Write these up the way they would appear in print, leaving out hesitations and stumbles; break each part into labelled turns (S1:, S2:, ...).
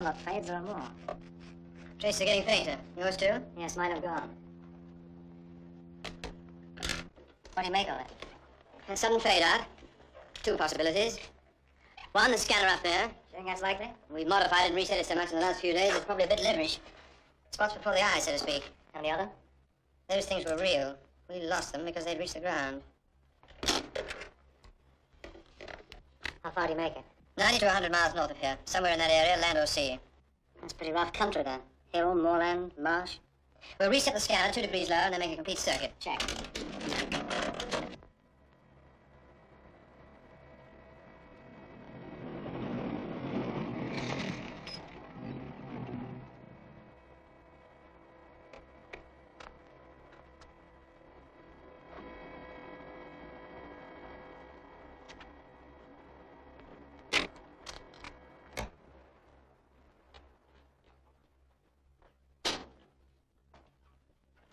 S1: Not fades, there are more.
S2: Traces are getting fainter. Yours too?
S1: Yes, mine have gone.
S2: What do you make of it? A sudden fade out. Two possibilities. One, the scanner up there.
S1: You think that's likely?
S2: We've modified it and reset it so much in the last few days, it's probably a bit liverish. Spots before the eye, so to speak.
S1: And the other?
S2: Those things were real. We lost them because they'd reached the ground.
S1: How far do you make it?
S2: 90 to 100 miles north of here. Somewhere in that area, land or sea.
S1: That's pretty rough country then. Hill, moorland, marsh.
S2: We'll reset the scanner 2 degrees lower and then make a complete circuit.
S1: Check.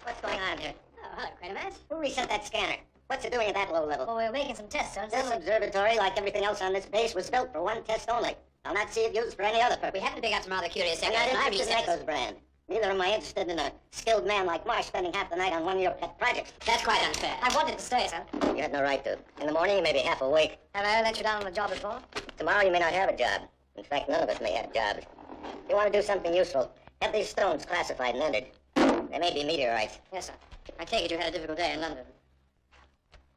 S2: What's going on here?
S1: Oh, hello, Quatermass.
S2: Who reset that scanner? What's it doing at that low level?
S1: Well, we were making some tests, sir.
S2: This observatory, like everything else on this base, was built for one test only. I'll not see it used for any other purpose.
S1: We happen to pick up some rather curious
S2: I'm
S1: evidence.
S2: not interested in Echo's brand. Neither am I interested in a skilled man like Marsh spending half the night on one of your pet projects.
S1: That's quite unfair. I wanted to stay, sir.
S2: You had no right to. In the morning, you may be half awake.
S1: Have I let you down on the job before?
S2: Tomorrow, you may not have a job. In fact, none of us may have jobs. If you want to do something useful, have these stones classified and entered. They may be meteorites.
S1: Yes, sir.
S2: I take it you had a difficult day in London.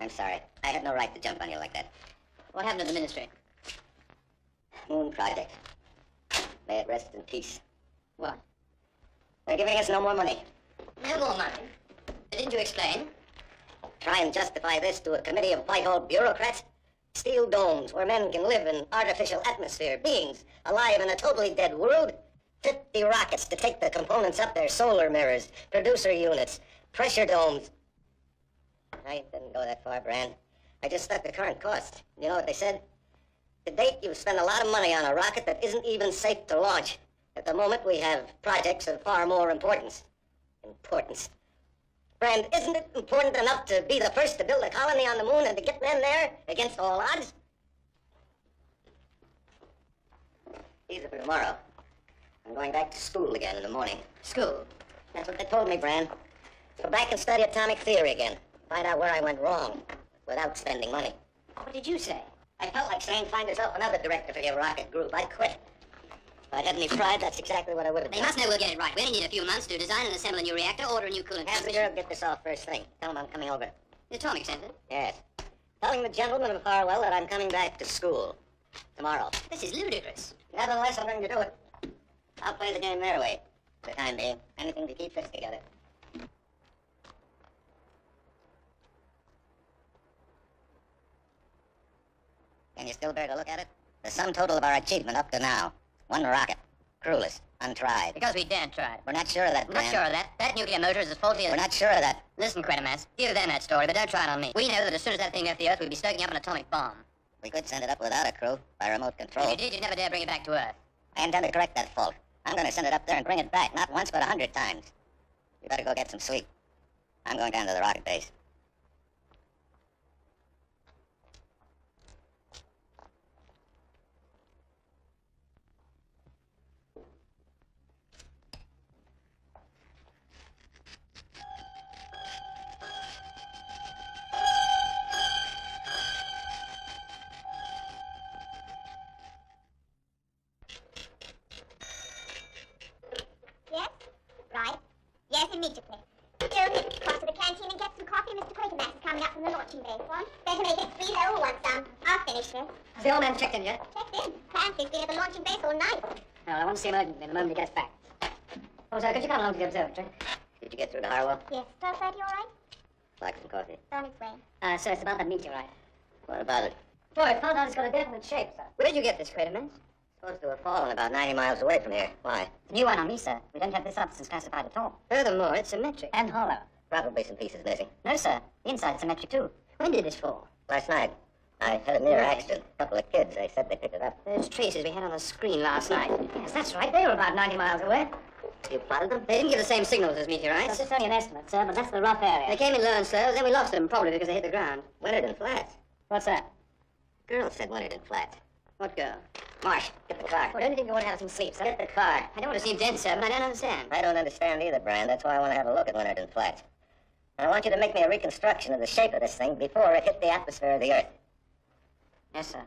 S2: I'm sorry. I had no right to jump on you like that.
S1: What happened to the ministry?
S2: Moon Project. May it rest in peace.
S1: What?
S2: They're giving us no more money.
S1: No more money? Didn't you explain?
S2: Try and justify this to a committee of Whitehall bureaucrats? Steel domes where men can live in artificial atmosphere, beings alive in a totally dead world? 50 rockets to take the components up there, solar mirrors, producer units, pressure domes. I didn't go that far, Brand. I just stuck the current cost. You know what they said? To date, you've spent a lot of money on a rocket that isn't even safe to launch. At the moment, we have projects of far more importance. Brand, isn't it important enough to be the first to build a colony on the moon and to get men there against all odds? These are for tomorrow. I'm going back to school again in the morning.
S1: School?
S2: That's what they told me, Brand. Go back and study atomic theory again. Find out where I went wrong without spending money.
S1: What did you say?
S2: I felt like saying, find yourself another director for your rocket group. I'd quit. If I'd had any pride, that's exactly what I would have
S1: They
S2: done.
S1: must know we'll get it right. We only need a few months to design and assemble a new reactor, order a new coolant
S2: Have the
S1: transmission.
S2: Bureau get this off first thing. Tell them I'm coming over.
S1: The atomic center?
S2: Yes. Telling the gentlemen of Harwell that I'm coming back to school. Tomorrow.
S1: This is ludicrous.
S2: Nevertheless, I'm going to do it. I'll play the game their way. For the time being. Anything to keep this together. Can you still bear to look at it? The sum total of our achievement up to now. One rocket. Crewless. Untried.
S1: Because we daren't try it.
S2: We're not sure of that,
S1: I'm not
S2: Graham.
S1: sure of that. That nuclear motor is as faulty as...
S2: We're not sure of that.
S1: Listen, Quatermass, give them that story, but don't try it on me. We know that as soon as that thing left the Earth, we'd be stoking up an atomic bomb.
S2: We could send it up without a crew, by remote control.
S1: If you did, you'd never dare bring it back to Earth.
S2: I intend to correct that fault. I'm going to send it up there and bring it back, not once, but 100 times. You better go get some sleep. I'm going down to the rocket base.
S3: Yes? Right. Yes, immediately. Joe, cross to the canteen and get some coffee. Mr. Quatermass is coming up from the launching base. One. Better make it 3-0 once done. I'll finish this.
S1: Has the old man checked in yet?
S3: Checked in. Clancy's been at the launching base all night.
S1: No, I want to see him urgently the moment he gets back. Oh, sir, could you come along to the observatory?
S2: Did you get through to Harwell?
S3: Yes. 12:30 all right?
S2: Like some coffee.
S3: It's on its way.
S1: Sir, it's about that meteorite.
S2: What about it?
S1: Boy, it found out it's got a definite shape, sir. Where did you get this, Quatermass?
S2: Supposed to have fallen about 90 miles away from here. Why?
S1: It's a new one on me, sir. We don't have this substance classified at all.
S2: Furthermore, it's symmetric.
S1: And hollow.
S2: Probably some pieces missing.
S1: No, sir. The inside's symmetric, too. When did this fall?
S2: Last night, I had a near accident. A couple of kids, they said they picked it up.
S1: Those traces we had on the screen last night. Yes, that's right. They were about 90 miles away.
S2: You plotted them?
S1: They didn't give the same signals as meteorites. It's only an estimate, sir, but that's the rough area. They came in low and slow, then we lost them, probably because they hit the ground.
S2: Wintered in flats.
S1: What's that?
S2: Girl said Wintered in flats.
S1: What girl?
S2: Marsh, get the car.
S1: What, anything you want to have some sleep, sir?
S2: Get the car.
S1: I don't want to seem dead, sir, but I don't understand.
S2: I don't understand either, Brand. That's why I want to have a look at Winterton Flats. And I want you to make me a reconstruction of the shape of this thing before it hit the atmosphere of the Earth.
S1: Yes, sir.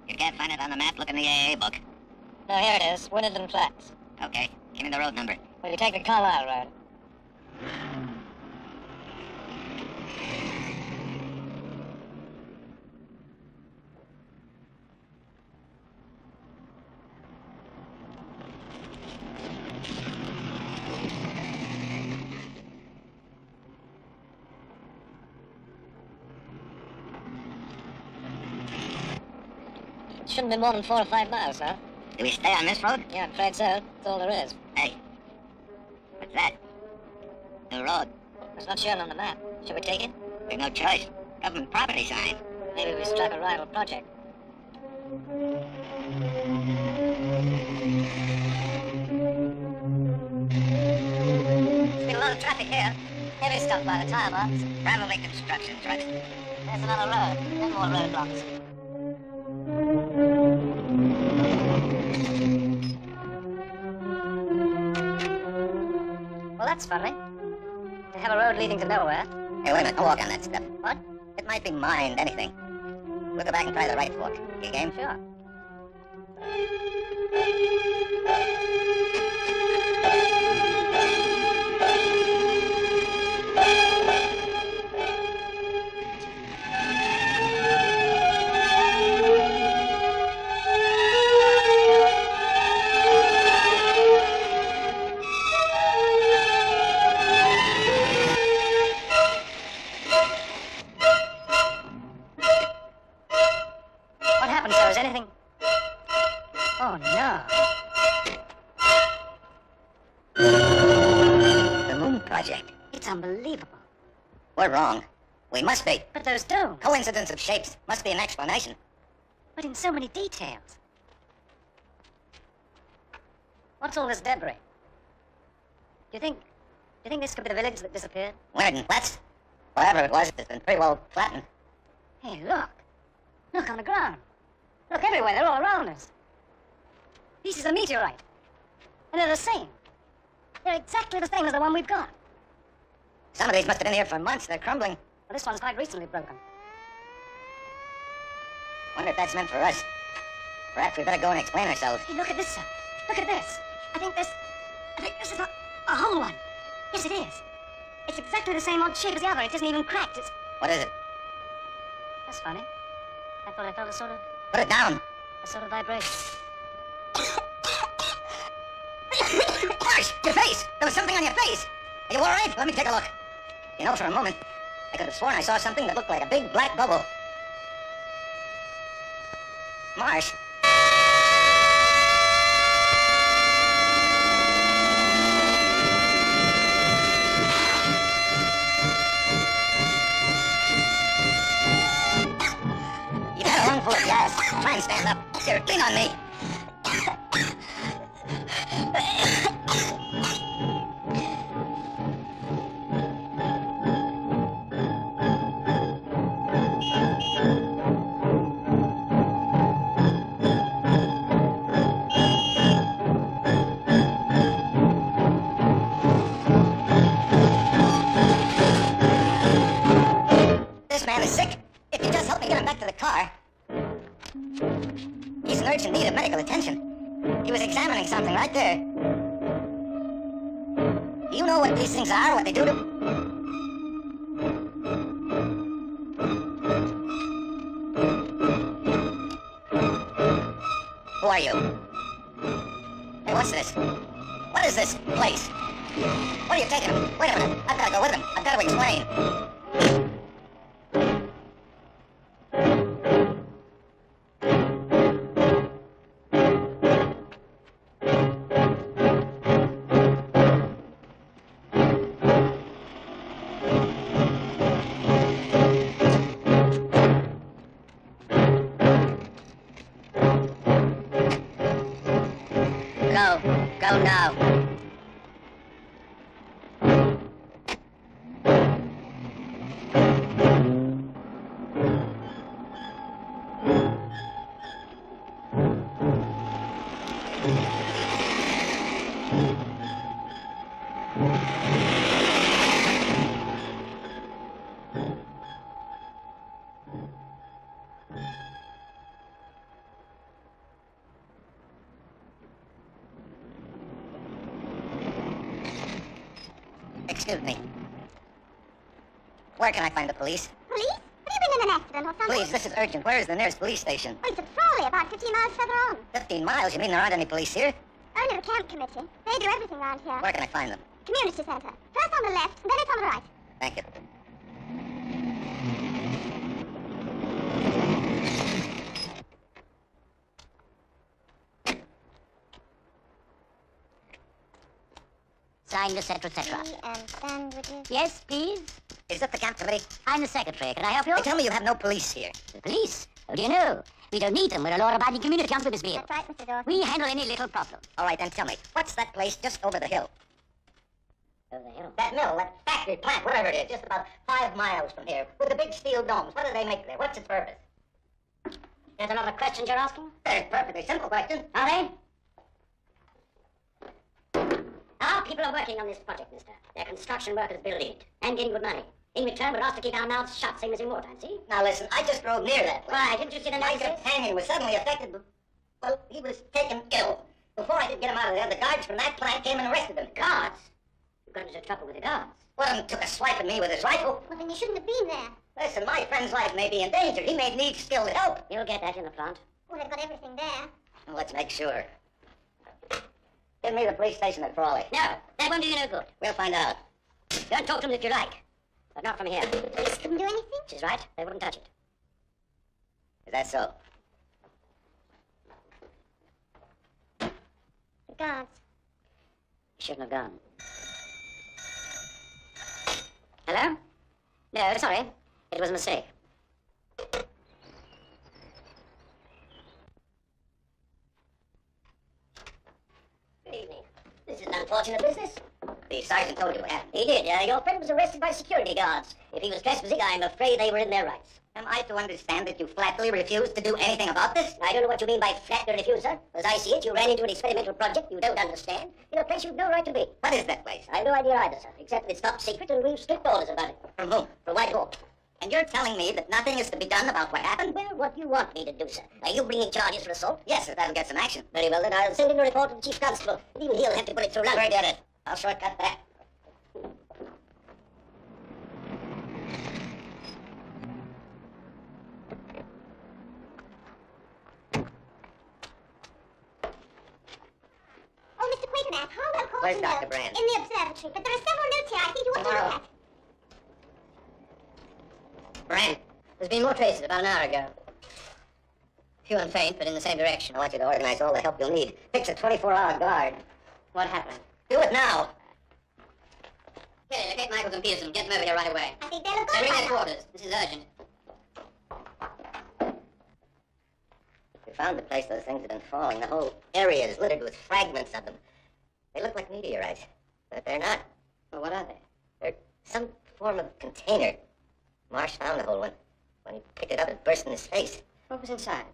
S2: You can't find it on the map? Look in the AA book.
S4: No, here it is. Winterton Flats.
S2: Okay, give me the road number.
S4: Well, you take the Carlisle Road. Shouldn't be more than 4 or 5 miles, huh?
S2: Do we stay on this road?
S4: Yeah, I'm afraid so. That's all there is.
S2: Hey, what's that? The road.
S4: It's not shown on the map. Should we take it?
S2: There's no choice. Government property sign.
S4: Maybe we struck a rival project.
S1: There's been a lot of traffic here. Heavy stuff by the tire marks.
S2: Probably construction trucks.
S4: There's another road. And more roadblocks.
S1: Well, that's funny. To have a road leading to nowhere.
S2: Hey, wait a minute. Don't walk on that stuff.
S1: What?
S2: It might be mined, anything. We'll go back and try the right fork. You game?
S1: Sure. What happened, sir? Is anything... Oh, no.
S2: The Moon Project.
S1: It's unbelievable.
S2: We're wrong. We must be.
S1: But those domes.
S2: Coincidence of shapes must be an explanation.
S1: But in so many details. What's all this debris? Do you think this could be the village that disappeared?
S2: Winterton Flats? Whatever it was, it's been pretty well flattened.
S1: Hey, look. Look on the ground. Look everywhere. They're all around us. This is a meteorite. And they're the same. They're exactly the same as the one we've got.
S2: Some of these must have been here for months. They're crumbling.
S1: Well, this one's quite recently broken.
S2: Wonder if that's meant for us. Perhaps we better go and explain ourselves.
S1: Hey, look at this, sir. Look at this. I think this is a whole one. Yes, it is. It's exactly the same odd shape as the other. It isn't even cracked. It's...
S2: What is it?
S1: That's funny. I thought I felt a sort of
S2: Put it down.
S1: vibration.
S2: Marsh, your face! There was something on your face! Are you all right? Let me take a look. You know, for a moment, I could have sworn I saw something that looked like a big black bubble. Marsh. You've had a lungful of gas. Try and stand up. Here, lean on me. This man is sick. If you just help me get him back to the car. He's in urgent need of medical attention. He was examining something right there. Do you know what these things are, what they do to... Who are you? Hey, what's this? What is this place? What are you taking him? Wait a minute. I've got to go with him. I've got to explain. Go now. Excuse me. Where can I find the police?
S3: Police? Have you been in an accident or something?
S2: Please, this is urgent. Where is the nearest police station?
S3: Oh, it's at Frawley, about 15 miles further on.
S2: 15 miles? You mean there aren't any police here?
S3: Only the camp committee. They do everything around here.
S2: Where can I find them?
S3: Community centre. First on the left, and then it's on the right.
S2: Thank you.
S1: Signed, etc., etc.
S3: Tea and sandwiches.
S1: Yes, please?
S2: Is that the camp committee?
S1: I'm the secretary. Can I help you?
S2: They tell me you have no police here.
S1: The police? How do you know? We don't need them. We're a law-abiding community on Wimmersfield.
S3: That's right, Mr. Dawson.
S1: We handle any little problem.
S2: All right, then tell me, what's that place just over the hill?
S1: Over the hill?
S2: That mill, that factory plant, whatever it is, just about 5 miles from here, with the big steel domes. What do they make there? What's its purpose?
S1: There's another question you're asking?
S2: Very perfectly simple question.
S1: Are they? Our people are working on this project, mister. They're construction workers building it, and getting good money. In return, we're asked to keep our mouths shut, same as in wartime, see?
S2: Now listen, I just drove near that place.
S1: Why, didn't you see the
S2: My
S1: notices?
S2: companion was suddenly affected, well, he was taken ill. Before I could get him out of there, the guards from that plant came and arrested him.
S1: Guards? You got into trouble with the guards.
S2: One of them took a swipe at me with his rifle.
S3: Well, then you shouldn't have been there.
S2: Listen, my friend's life may be in danger. He may need skilled help.
S1: You'll get that in the plant.
S3: Well, they've got everything there.
S2: Well, let's make sure. Give me the police station at Frawley.
S1: No, that won't do you no good.
S2: We'll find out.
S1: Don't talk to them if you like, but not from here.
S3: Police couldn't do anything?
S1: She's right. They wouldn't touch it.
S2: Is that so?
S3: The guards.
S1: You shouldn't have gone. Hello? No, sorry. It was a mistake.
S2: Good evening. This is an unfortunate business. The sergeant told you what happened.
S1: He did. Your friend was arrested by security guards. If he was trespassing, I'm afraid they were in their rights.
S2: Am I to understand that you flatly refuse to do anything about this?
S1: I don't know what you mean by flatly refuse, sir. As I see it, you ran into an experimental project you don't understand in a place you've no right to be.
S2: What is that place?
S1: I've no idea either, sir, except that it's top secret and we've strict orders about it.
S2: From whom?
S1: From Whitehall.
S2: And you're telling me that nothing is to be done about what happened?
S1: Well, what do you want me to do, sir? Are you bringing charges for assault?
S2: Yes, if that'll get some action.
S1: Very well, then I'll send in a report to the chief constable. And even he'll have to put it through London.
S2: Forget it. I'll shortcut that.
S3: Oh, Mr. Quatermass, Harwell called
S2: Where's
S3: to
S2: Dr.
S3: know.
S2: Brand?
S3: In the observatory, but there are several notes here I think you ought to
S2: Tomorrow.
S3: look at.
S2: Brand,
S1: There's been more traces about an hour ago. Few and faint, but in the same direction.
S2: I want you to organize all the help you'll need. Fix a 24-hour guard.
S1: What happened?
S2: Do it now.
S1: Kelly, locate Michaels and Peterson. Get them over here right away.
S3: I think they'll have
S1: They're
S3: gone
S1: in
S3: by
S1: their
S3: now.
S1: quarters. This is urgent.
S2: We found the place those things had been falling. The whole area is littered with fragments of them. They look like meteorites, but they're not.
S1: Well, what are they?
S2: They're some form of container. Marsh found the whole one. When he picked it up, it burst in his face.
S1: What was inside?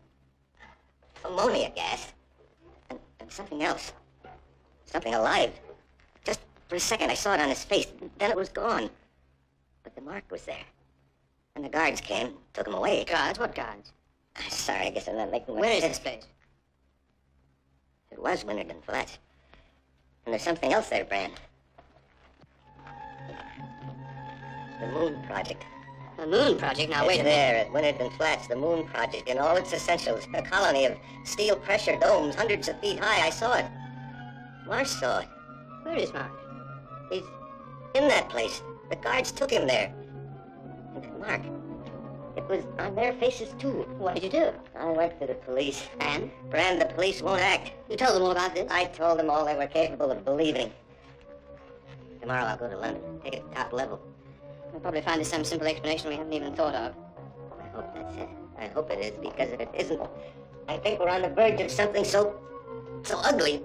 S2: Ammonia gas. And something else. Something alive. Just for a second, I saw it on his face. Then it was gone. But the mark was there. And the guards came, took him away.
S1: Guards? What guards?
S2: I'm sorry, I guess I'm not making much
S1: Where is
S2: sense.
S1: this place?
S2: It was Winterden Flats. And there's something else there, Brand. The Moon Project.
S1: The Moon Project? Now, wait a minute.
S2: There, at Winterden Flats, the Moon Project, in all its essentials. A colony of steel pressure domes, hundreds of feet high. I saw it. Marsh saw it.
S1: Where is Mark?
S2: He's in that place. The guards took him there. And that mark, it was on their faces, too.
S1: What did you do?
S2: I went to the police.
S1: And?
S2: Brand, the police won't act.
S1: You told them all about this?
S2: I told them all they were capable of believing. Tomorrow I'll go to London, take it top level.
S1: We'll probably find there's some simple explanation we haven't even thought of.
S2: I hope that's it. I hope it is, because if it isn't, I think we're on the verge of something so ugly.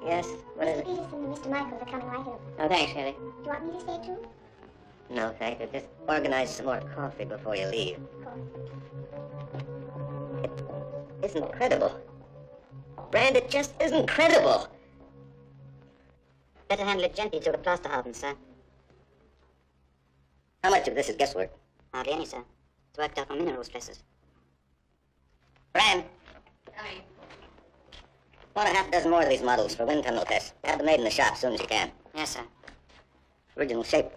S2: Yes, what is
S3: Mr.
S2: it?
S3: Peterson and Mr. Michaels are coming right in.
S1: Oh, thanks, Kelly.
S3: Do you want me to stay too?
S2: No, thank you. Just organize some more coffee before you leave.
S3: Of course.
S2: It isn't credible. Brand, it just isn't credible.
S1: Better handle it gently till the plaster hardens, sir.
S2: How much of this is guesswork?
S1: Hardly any, sir. It's worked out from mineral stresses.
S2: Brand,
S1: Coming.
S2: want a half dozen more of these models for wind tunnel tests. Have them made in the shop as soon as you can.
S1: Yes, sir.
S2: original shape.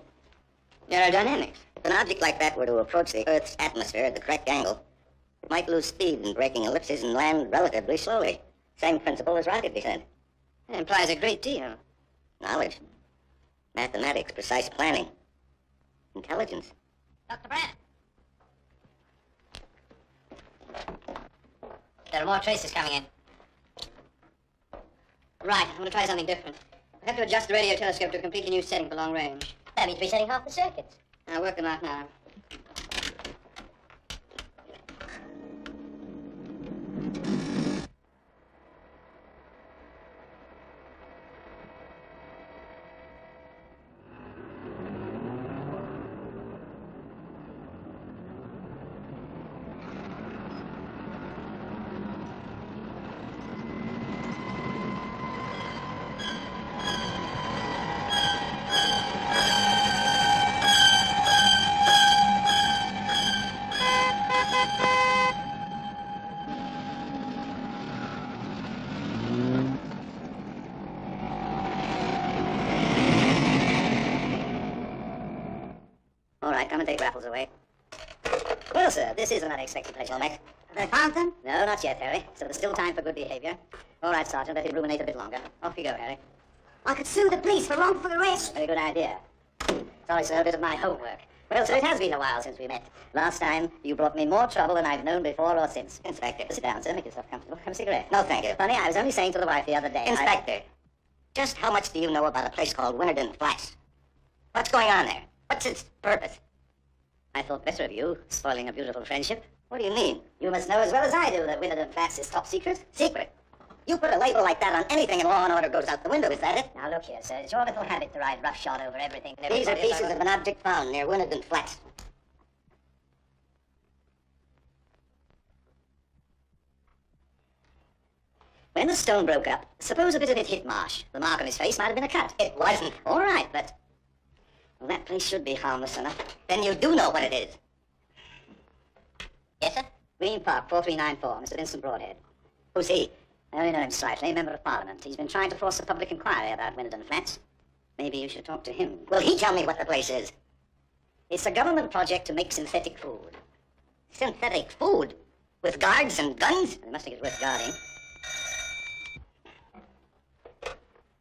S1: Aerodynamics.
S2: If an object like that were to approach the Earth's atmosphere at the correct angle, it might lose speed in braking ellipses and land relatively slowly. Same principle as rocket descent.
S1: That implies a great deal.
S2: Knowledge. Mathematics, precise planning. Intelligence.
S1: Dr. Brand. There are more traces coming in. Right, I'm going to try something different. I have to adjust the radio telescope to a completely new setting for long range.
S4: That means resetting half the circuits.
S1: I'll work them out now.
S2: All right, come and take Raffles away. Well, sir, this is an unexpected place, Olmec.
S1: Have they found them?
S2: No, not yet, Harry. So there's still time for good behavior. All right, Sergeant, let it ruminate a bit longer. Off you go, Harry.
S1: I could sue the police for wrongful arrest.
S2: Very good idea. Sorry, sir, a bit of my homework. Well, sir, it has been a while since we met. Last time, you brought me more trouble than I've known before or since. Inspector, sit down, sir. Make yourself comfortable. Have a cigarette. No, thank you. Honey, I was only saying to the wife the other day... Inspector, just how much do you know about a place called Winterden Flats? What's going on there? What's its purpose? I thought better of you, spoiling a beautiful friendship. What do you mean? You must know as well as I do that Winterden Flats is top secret. Secret? You put a label like that on anything and law and order goes out the window, is that it?
S4: Now look here, sir. It's your little habit to ride roughshod over everything.
S2: These are pieces of an object found near Winterden Flats. When the stone broke up, suppose a bit of it hit Marsh. The mark on his face might have been a cut. It wasn't. All right, but... Well, that place should be harmless enough. Then you do know what it is.
S4: Yes, sir?
S2: Green Park, 4394, Mr. Vincent Broadhead. Who's he? I only know him slightly, Member of Parliament. He's been trying to force a public inquiry about Winterden Flats. Maybe you should talk to him. Will he tell me what the place is? It's a government project to make synthetic food. Synthetic food? With guards and guns? They must think it's worth guarding.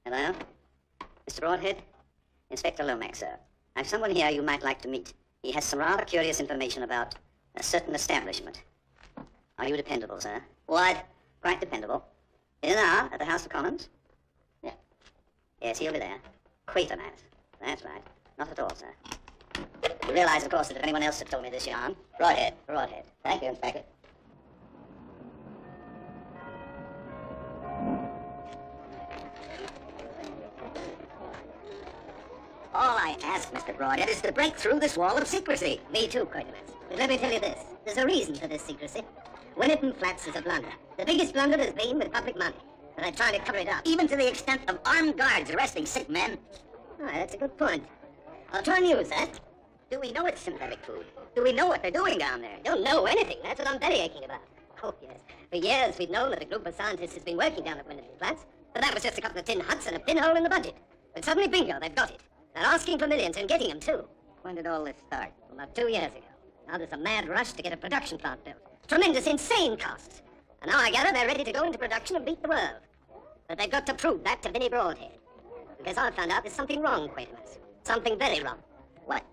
S2: Hello? Mr. Broadhead? Inspector Lomax, sir. I've someone here you might like to meet. He has some rather curious information about a certain establishment. Are you dependable, sir? What? Quite dependable. In an hour at the House of Commons? Yeah. Yes, he'll be there. Quatermass. That's right. Not at all, sir. You realize, of course, that if anyone else had told me this yarn... Broadhead. Broadhead. Thank you, Inspector. All I ask, Mr. Broadhead, is to break through this wall of secrecy. Me too, Quatermass. But let me tell you this. There's a reason for this secrecy. Winterden Flats is a blunder. The biggest blunder has been with public money. And they're trying to cover it up, even to the extent of armed guards arresting sick men. Oh, that's a good point. I'll try and use that. Do we know it's synthetic food? Do we know what they're doing down there? Don't know anything. That's what I'm bellyaching about. Oh, yes. For years, we've known that a group of scientists has been working down at Winterden Flats. But that was just a couple of tin huts and a pinhole in the budget. But suddenly, bingo, they've got it. They're asking for millions and getting them, too. When did all this start? Well, about 2 years ago. Now there's a mad rush to get a production plant built. Tremendous, insane costs. And now I gather they're ready to go into production and beat the world. But they've got to prove that to Vinnie Broadhead. Because I've found out there's something wrong, Quatermass. Something very wrong. What?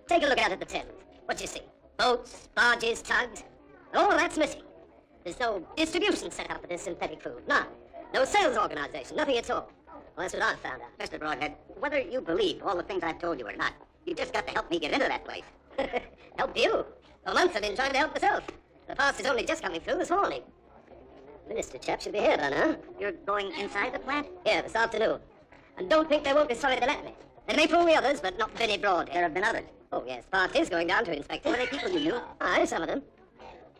S2: Take a look out at the Thames. What you see? Boats, barges, tugs. All that's missing. There's no distribution set up for this synthetic food. None. No sales organization. Nothing at all. Well, that's what I've found out. Mr. Broadhead, whether you believe all the things I've told you or not, you just got to help me get into that place. Help you? For months I've been trying to help myself. The pass is only just coming through this morning. Minister chap should be here by now. You're going inside the plant? Yeah, this afternoon. And don't think they won't be sorry to let me. They may fool the others, but not Vinnie Broadhead. There have been others. Oh, yes, part is going down to Inspector. Were they people you knew? Aye, some of them.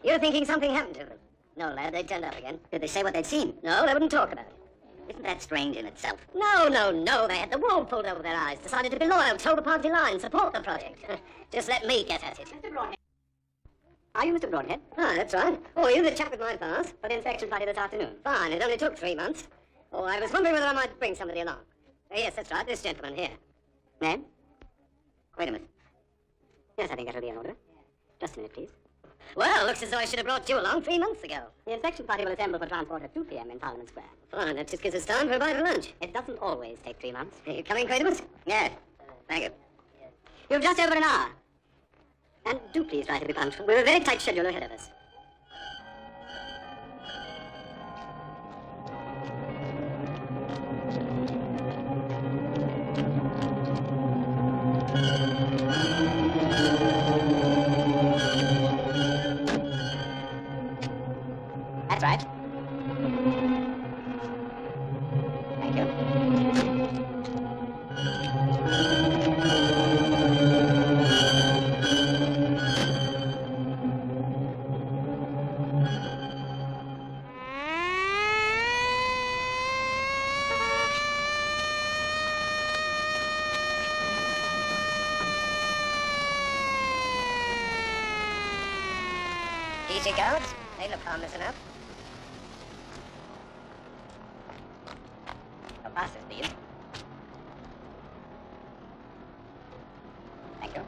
S2: You're thinking something happened to them? No, lad, they turned up again. Did they say what they'd seen? No, they wouldn't talk about it. Isn't that strange in itself? No. They had the wool pulled over their eyes, decided to be loyal, toe the party line, support the project. Just let me get at it. Mr. Broadhead. Are you Mr. Broadhead? Ah, that's right. Oh, you're the chap with my pass for the inspection party this afternoon. Fine, it only took 3 months. Oh, I was wondering whether I might bring somebody along. Yes, that's right, this gentleman here. Name? Wait a minute. Yes, I think that'll be in order. Just a minute, please. Well, looks as though I should have brought you along 3 months ago. The inspection party will assemble for transport at 2 p.m. in Parliament Square. Fine, that just gives us time for a bite of lunch. It doesn't always take 3 months. Are you coming, Quatermass? Yes. Thank you. You've just over an hour. And do please try to be punctual. We've a very tight schedule ahead of us. That's right. Thank you. Easy, guards. They look harmless enough. No passes, please. Thank you.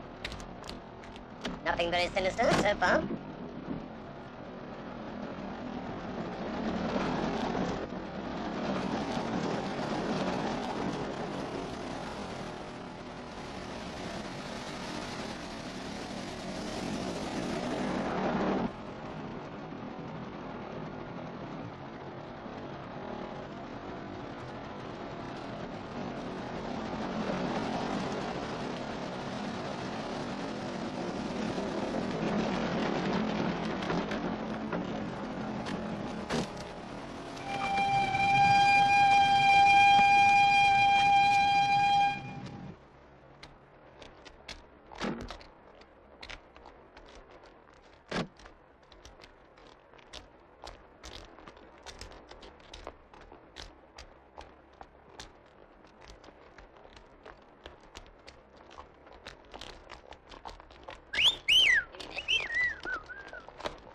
S2: Nothing very sinister so far.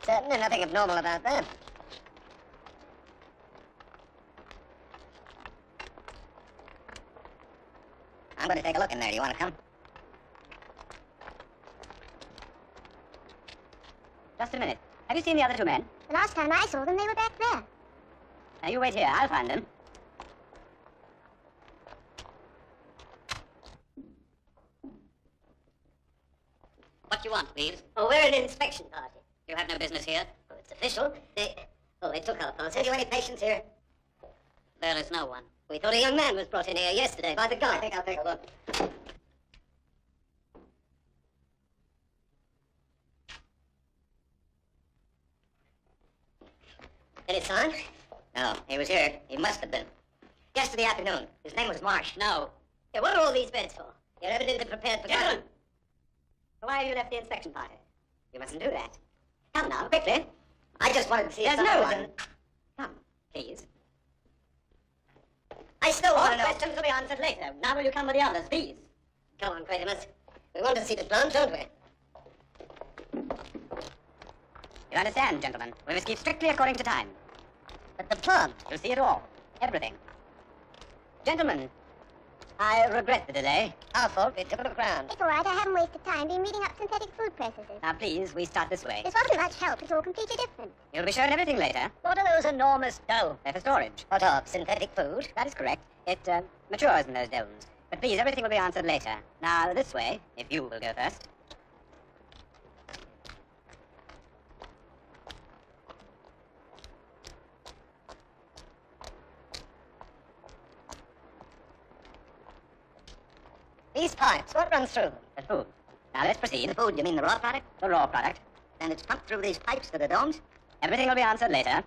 S2: Certainly nothing abnormal about that. I'm going to take a look in there. Do you want to come? Just a minute. Have you seen the other 2 men?
S3: The last time I saw them, they were back there.
S2: Now, you wait here. I'll find them. What do you want, please? Oh, we're an inspection party. You have no business here. Oh, it's official. They took our pass. Have you any patients here? There is no one. We thought a young man was brought in here yesterday by the guard. I think I'll take a look. Any sign? No, he was here. He must have been. Yesterday afternoon. His name was Marsh. No. Yeah, what are all these beds for? You're evidently prepared for... Gentlemen! Why have you left the inspection party? You mustn't do that. Come now, quickly. I just wanted to see if no one... Come, please. I still want to know... questions will be answered later. Now will you come with the others, please? Come on, Quatermass. We want to see the plant, don't we? You understand, gentlemen. We must keep strictly according to time. But the plant, you'll see it all. Everything. Gentlemen, I regret the delay. Our fault, we took it ground.
S3: It's all right, I haven't wasted time. Been reading up synthetic food processes.
S2: Now, please, we start this way.
S3: This wasn't much help. It's all completely different.
S2: You'll be shown everything later. What are those enormous domes? They're for storage. What of? Synthetic food? That is correct. It matures in those domes. But please, everything will be answered later. Now, this way, if you will go first. These pipes, what runs through them? The food. Now let's proceed. The food, you mean the raw product? The raw product. And it's pumped through these pipes to the domes? Everything will be answered later.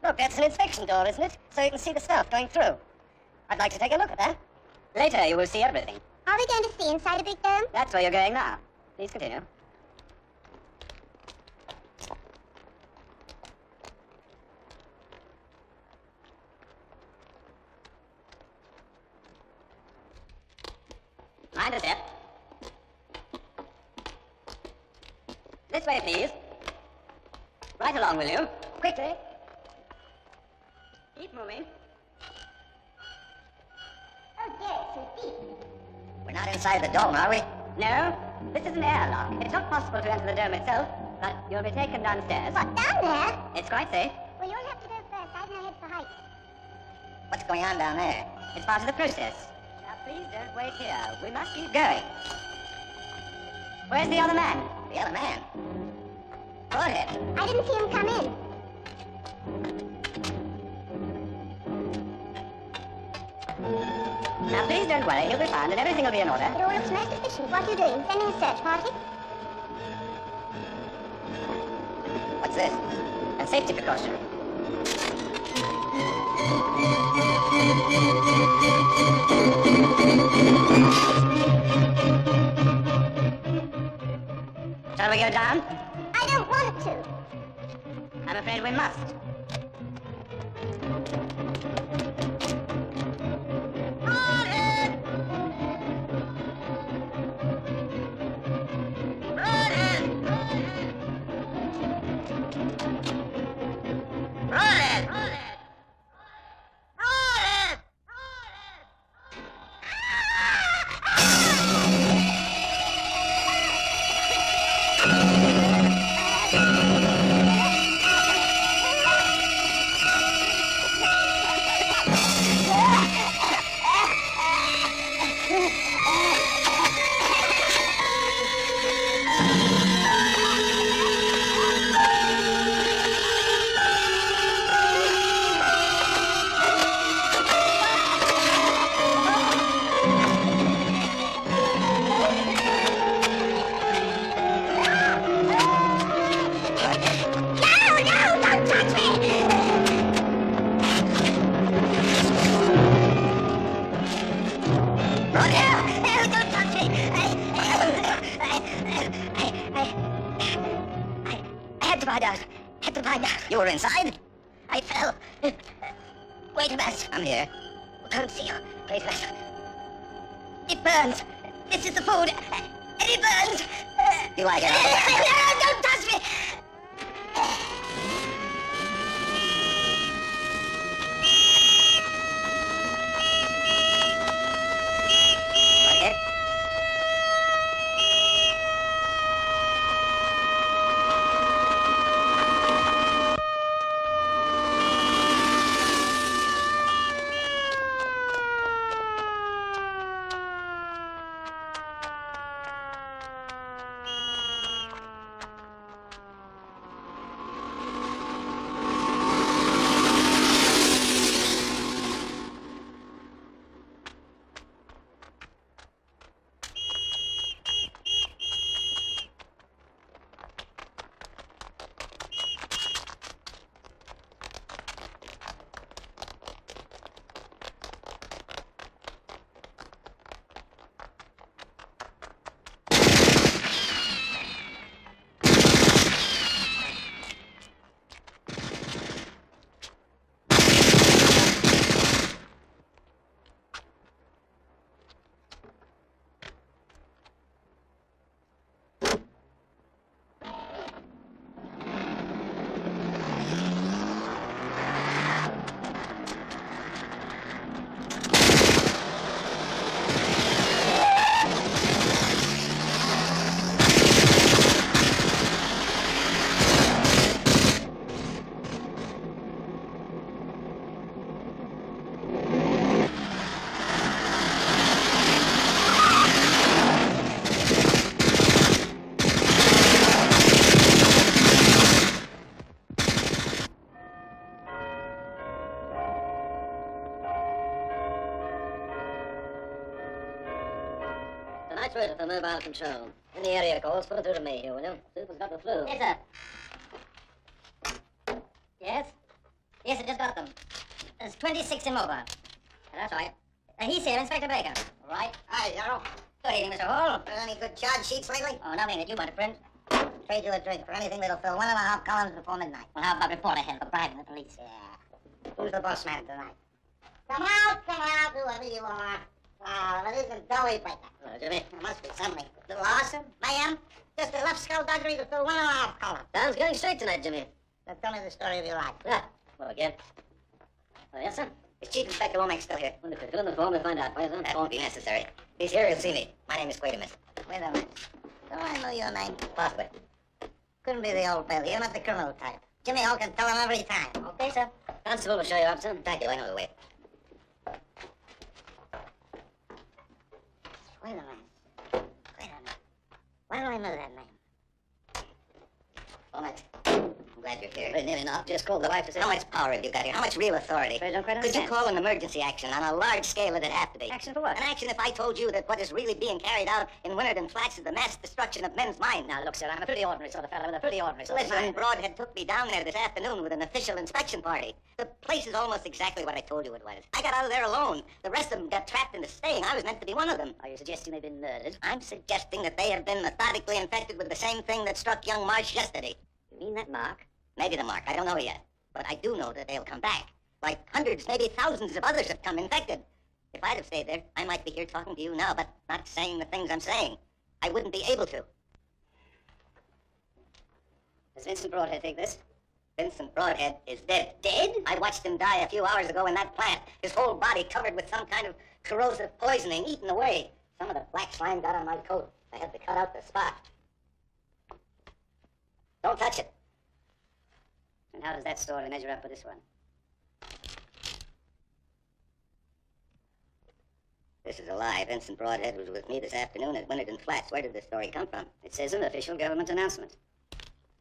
S2: Look, that's an inspection door, isn't it? So you can see the stuff going through. I'd like to take a look at that. Later, you will see everything.
S3: Are we going to see inside a big dome?
S2: That's where you're going now. Please continue. Mind a step.
S1: This way, please. Right along, will you? Quickly. Keep moving.
S3: Oh, dear, it's so deep.
S2: We're not inside the dome, are we?
S1: No, this is an airlock. It's not possible to enter the dome itself, but you'll be taken downstairs.
S3: What, down there?
S1: It's quite safe.
S3: Well, you'll have to go first. I've no head for heights.
S2: What's going on down there?
S1: It's part of the process. Now, please don't wait here. We must keep going. Where's the other man?
S2: The other man? Go ahead.
S3: I didn't see him come in.
S1: Now, please don't worry. He'll be found and everything will be in order.
S3: It all looks most efficient. What are you doing? Sending a search party?
S2: What's this?
S1: A safety precaution. Shall we go down?
S3: I don't want to.
S1: I'm afraid we must.
S2: You were inside?
S3: I fell. Quatermass.
S2: I'm here.
S3: Don't see you. Quatermass. It burns. This is the food. And it burns.
S2: You like it? Huh?
S3: No, don't touch me.
S2: Like it? Tonight's rated for mobile control. In the area calls, put it through to me here, will you? Super's got the flu.
S1: Yes, sir. Yes? Yes, I just got them. There's 26 in mobile. That's right. He's here, Inspector Baker. All right.
S2: Hi, Yarrow.
S1: Good evening, Mr. Hall.
S2: Any good charge sheets lately?
S1: Oh, nothing that you want to print.
S2: Trade you a drink for anything that'll fill 1.5 columns before midnight.
S1: Well, how about report ahead for bribing the police?
S2: Yeah. Who's the boss man tonight? Come out, do whatever you want. It isn't doughy, but Jimmy.
S3: There must be something. Little awesome, ma'am. Just enough skullduggery to fill 1.5 column.
S2: Sounds going straight tonight, Jimmy.
S3: Now tell me the story of your life.
S2: Yeah. Well, again. Oh, yes, sir? Is Chief Inspector Womack still here? Well, if you fill in the form, we'll find out. Why, sir? That won't be necessary. If he's here, he'll see me. My name is Quatermass.
S3: Wait a minute. Do I know your name?
S2: Possibly.
S3: Couldn't be the old Bailey. You're not the criminal type. Jimmy Hall can tell him every time.
S2: Okay, sir. Constable will show you up, sir. Thank you. I know the way.
S3: Wait a minute. Wait a minute. Why do I know that name?
S2: Womack. I'm glad you're here. Nearly enough. Just called the wife to say, how much power have you got here? How much real authority?
S1: I don't quite
S2: Could you
S1: understand.
S2: call an emergency action on a large scale it'd have to be?
S1: Action for what?
S2: An action if I told you that what is really being carried out in Winterden Flats is the mass destruction of men's minds.
S1: Now, look, sir, I'm a pretty ordinary sort of fellow with a pretty ordinary sort of
S2: Listen,
S1: mind.
S2: Broadhead took me down there this afternoon with an official inspection party. The place is almost exactly what I told you it was. I got out of there alone. The rest of them got trapped into staying. I was meant to be one of them.
S1: Are you suggesting they've been murdered?
S2: I'm suggesting that they have been methodically infected with the same thing that struck young Marsh yesterday.
S1: You mean that, Mark?
S2: Maybe the mark. I don't know yet. But I do know that they'll come back. Like hundreds, maybe thousands of others have come infected. If I'd have stayed there, I might be here talking to you now, but not saying the things I'm saying. I wouldn't be able to.
S1: Does Vincent Broadhead think this?
S2: Vincent Broadhead is dead.
S1: Dead?
S2: I watched him die a few hours ago in that plant. His whole body covered with some kind of corrosive poisoning, eaten away. Some of the black slime got on my coat. I had to cut out the spot. Don't touch it.
S1: And how does that story measure up with this one?
S2: This is a lie. Vincent Broadhead was with me this afternoon at Winterden Flats. Where did this story come from?
S1: It says an official government announcement.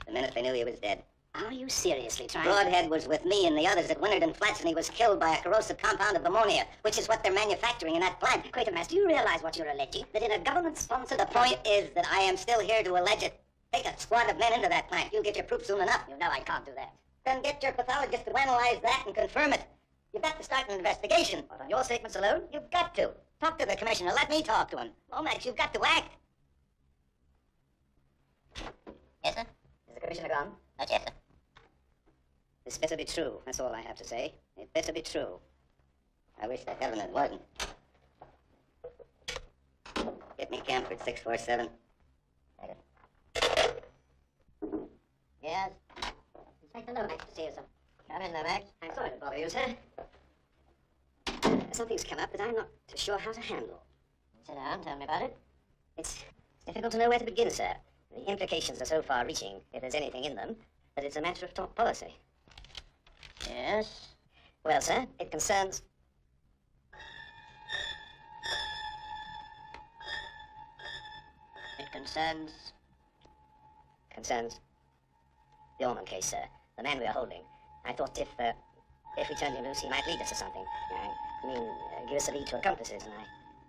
S2: The minute they knew he was dead.
S1: Are you seriously trying
S2: Broadhead was with me and the others at Winterden Flats, and he was killed by a corrosive compound of ammonia, which is what they're manufacturing in that plant.
S1: Quatermass, do you realize what you're alleging?
S2: That in a government-sponsored... The point is that I am still here to allege it. Take a squad of men into that plant. You'll get your proof soon enough.
S1: You know I can't do that.
S2: Then get your pathologist to analyze that and confirm it. You've got to start an investigation.
S1: What, on your statements alone?
S2: You've got to. Talk to the commissioner. Let me talk to him. Lomax, you've got to act.
S3: Yes, sir?
S1: Is the commissioner gone?
S3: Not yet, sir.
S1: This better be true. That's all I have to say. It better be true.
S2: I wish to heaven it wasn't. Get me Camford 647.
S3: Yes? Inspector Lomax to see you, sir. Come in, Lomax.
S1: I'm sorry to bother you, sir. Something's come up that I'm not too sure how to handle.
S3: Sit down, tell me about it.
S1: It's difficult to know where to begin, sir. The implications are so far-reaching, if there's anything in them, that it's a matter of top policy.
S3: Yes?
S1: Well, sir, it concerns...
S3: It concerns...
S1: Concerns the Ormond case, sir. The man we are holding. I thought if we turned him loose, he might lead us to something. I mean, give us a lead to accomplices, and I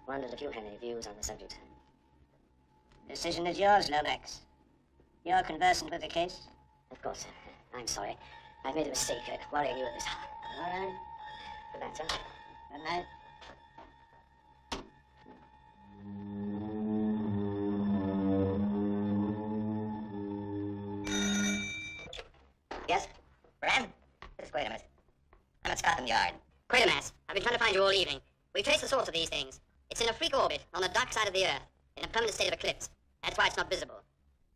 S1: wondered if you had any views on the subject.
S3: Decision is yours, Lomax. You're conversant with the case?
S1: Of course, sir. I'm sorry. I've made a mistake worrying you at this hour.
S3: All right.
S1: Good night, sir.
S3: Good night.
S2: Yes? Bram? This is Quatermass. I'm at Scotland Yard.
S4: Quatermass, I've been trying to find you all evening. We've traced the source of these things. It's in a freak orbit on the dark side of the Earth, in a permanent state of eclipse. That's why it's not visible.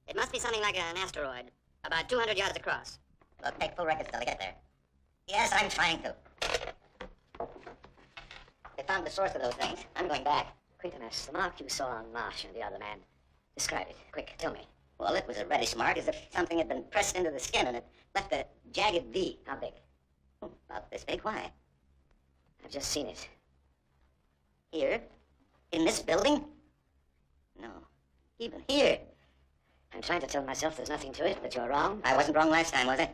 S4: It must be something like an asteroid, about 200 yards across.
S2: Look, take full records till I get there. Yes, I'm trying to. They found the source of those things. I'm going back.
S1: Quatermass, the mark you saw on Marsh and the other man. Describe it. Quick, tell me.
S2: Well, it was a reddish mark, as if something had been pressed into the skin, and it left a jagged V.
S1: How big?
S2: About this big. Why?
S1: I've just seen it.
S2: Here? In this building? No. Even here.
S1: I'm trying to tell myself there's nothing to it, that you're wrong.
S2: I wasn't wrong last time, was I?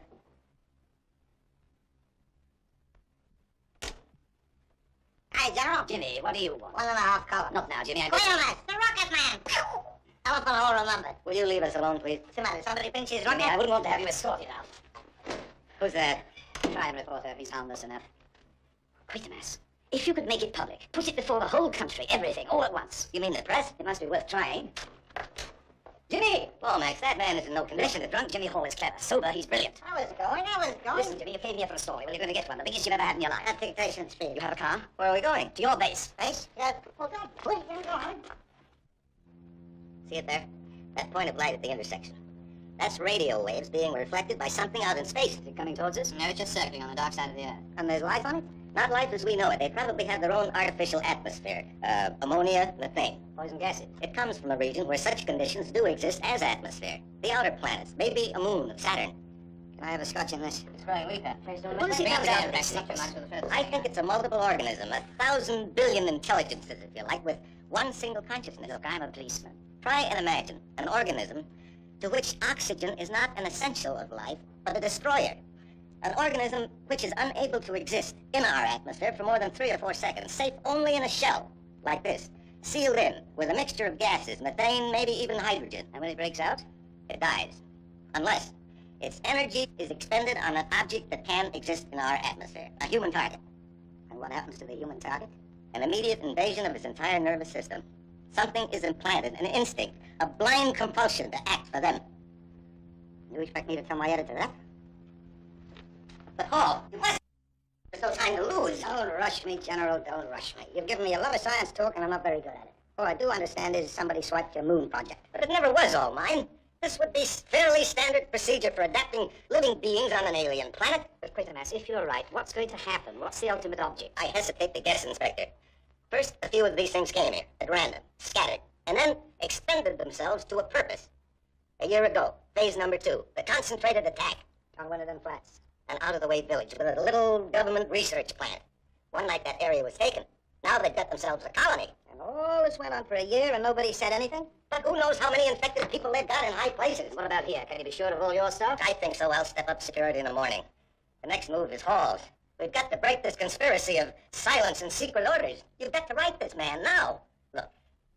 S3: Hey, General.
S1: Jimmy, what do you want?
S3: 1.5 column.
S1: Not now, Jimmy.
S3: Quatermass, the rocket man! Telephone hole remembered.
S2: Will you leave us alone, please?
S3: What's the matter? Somebody thinks he's
S1: Jimmy,
S3: rocket?
S1: I wouldn't want to have you escorted out.
S2: Who's that?
S1: Crime reporter, he's harmless enough. Quatermass, if you could make it public, put it before the whole country, everything, all at once.
S2: You mean the press?
S1: It must be worth trying. Jimmy!
S2: Lomax, that man is in no condition to drunk.
S1: Jimmy Hall is clever. Sober, he's brilliant.
S3: I was going.
S1: Listen, Jimmy, you came here for a story. Well, you're going to get one. The biggest you've ever had in your life.
S3: At dictation speed.
S1: You have a car?
S2: Where are we going?
S1: To your base.
S3: Hey, well, don't please, go on.
S2: See it there? That point of light at the intersection. That's radio waves being reflected by something out in space.
S4: Is it coming towards us? No, it's just circling on the dark side of the Earth.
S2: And there's life on it? Not life as we know it. They probably have their own artificial atmosphere. Ammonia, methane.
S4: Poison gases.
S2: It comes from a region where such conditions do exist as atmosphere. The outer planets, maybe a moon of Saturn.
S4: Can I have a scotch in this? It's growing weaker.
S2: We'll see how that I think it's a multiple organism, 1,000 billion intelligences, if you like, with one single consciousness.
S4: Look, I'm a policeman.
S2: Try and imagine an organism to which oxygen is not an essential of life, but a destroyer. An organism which is unable to exist in our atmosphere for more than 3 or 4 seconds, safe only in a shell, like this, sealed in with a mixture of gases, methane, maybe even hydrogen.
S4: And when it breaks out?
S2: It dies. Unless its energy is expended on an object that can exist in our atmosphere, a human target.
S4: And what happens to the human target?
S2: An immediate invasion of its entire nervous system. Something is implanted, an instinct, a blind compulsion to act for them.
S4: You expect me to tell my editor that?
S2: But Hall, you must. There's no time to lose.
S4: Don't rush me, General, don't rush me. You've given me a lot of science talk, and I'm not very good at it. All I do understand is somebody swiped your moon project.
S2: But it never was all mine. This would be fairly standard procedure for adapting living beings on an alien planet.
S4: But Quatermass, if you're right, what's going to happen? What's the ultimate object?
S2: I hesitate to guess, Inspector. First, a few of these things came here, at random, scattered, and then expended themselves to a purpose. A year ago, phase number 2, the concentrated attack
S4: On one of them flats.
S2: an out-of-the-way village with a little government research plant. One night that area was taken. Now they've got themselves a colony.
S4: And all this went on for a year and nobody said anything?
S2: But who knows how many infected people they've got in high places?
S4: What about here? Can you be sure of all your stuff?
S2: I think so. I'll step up security in the morning. The next move is Hall's. We've got to break this conspiracy of silence and secret orders. You've got to write this man now. Look,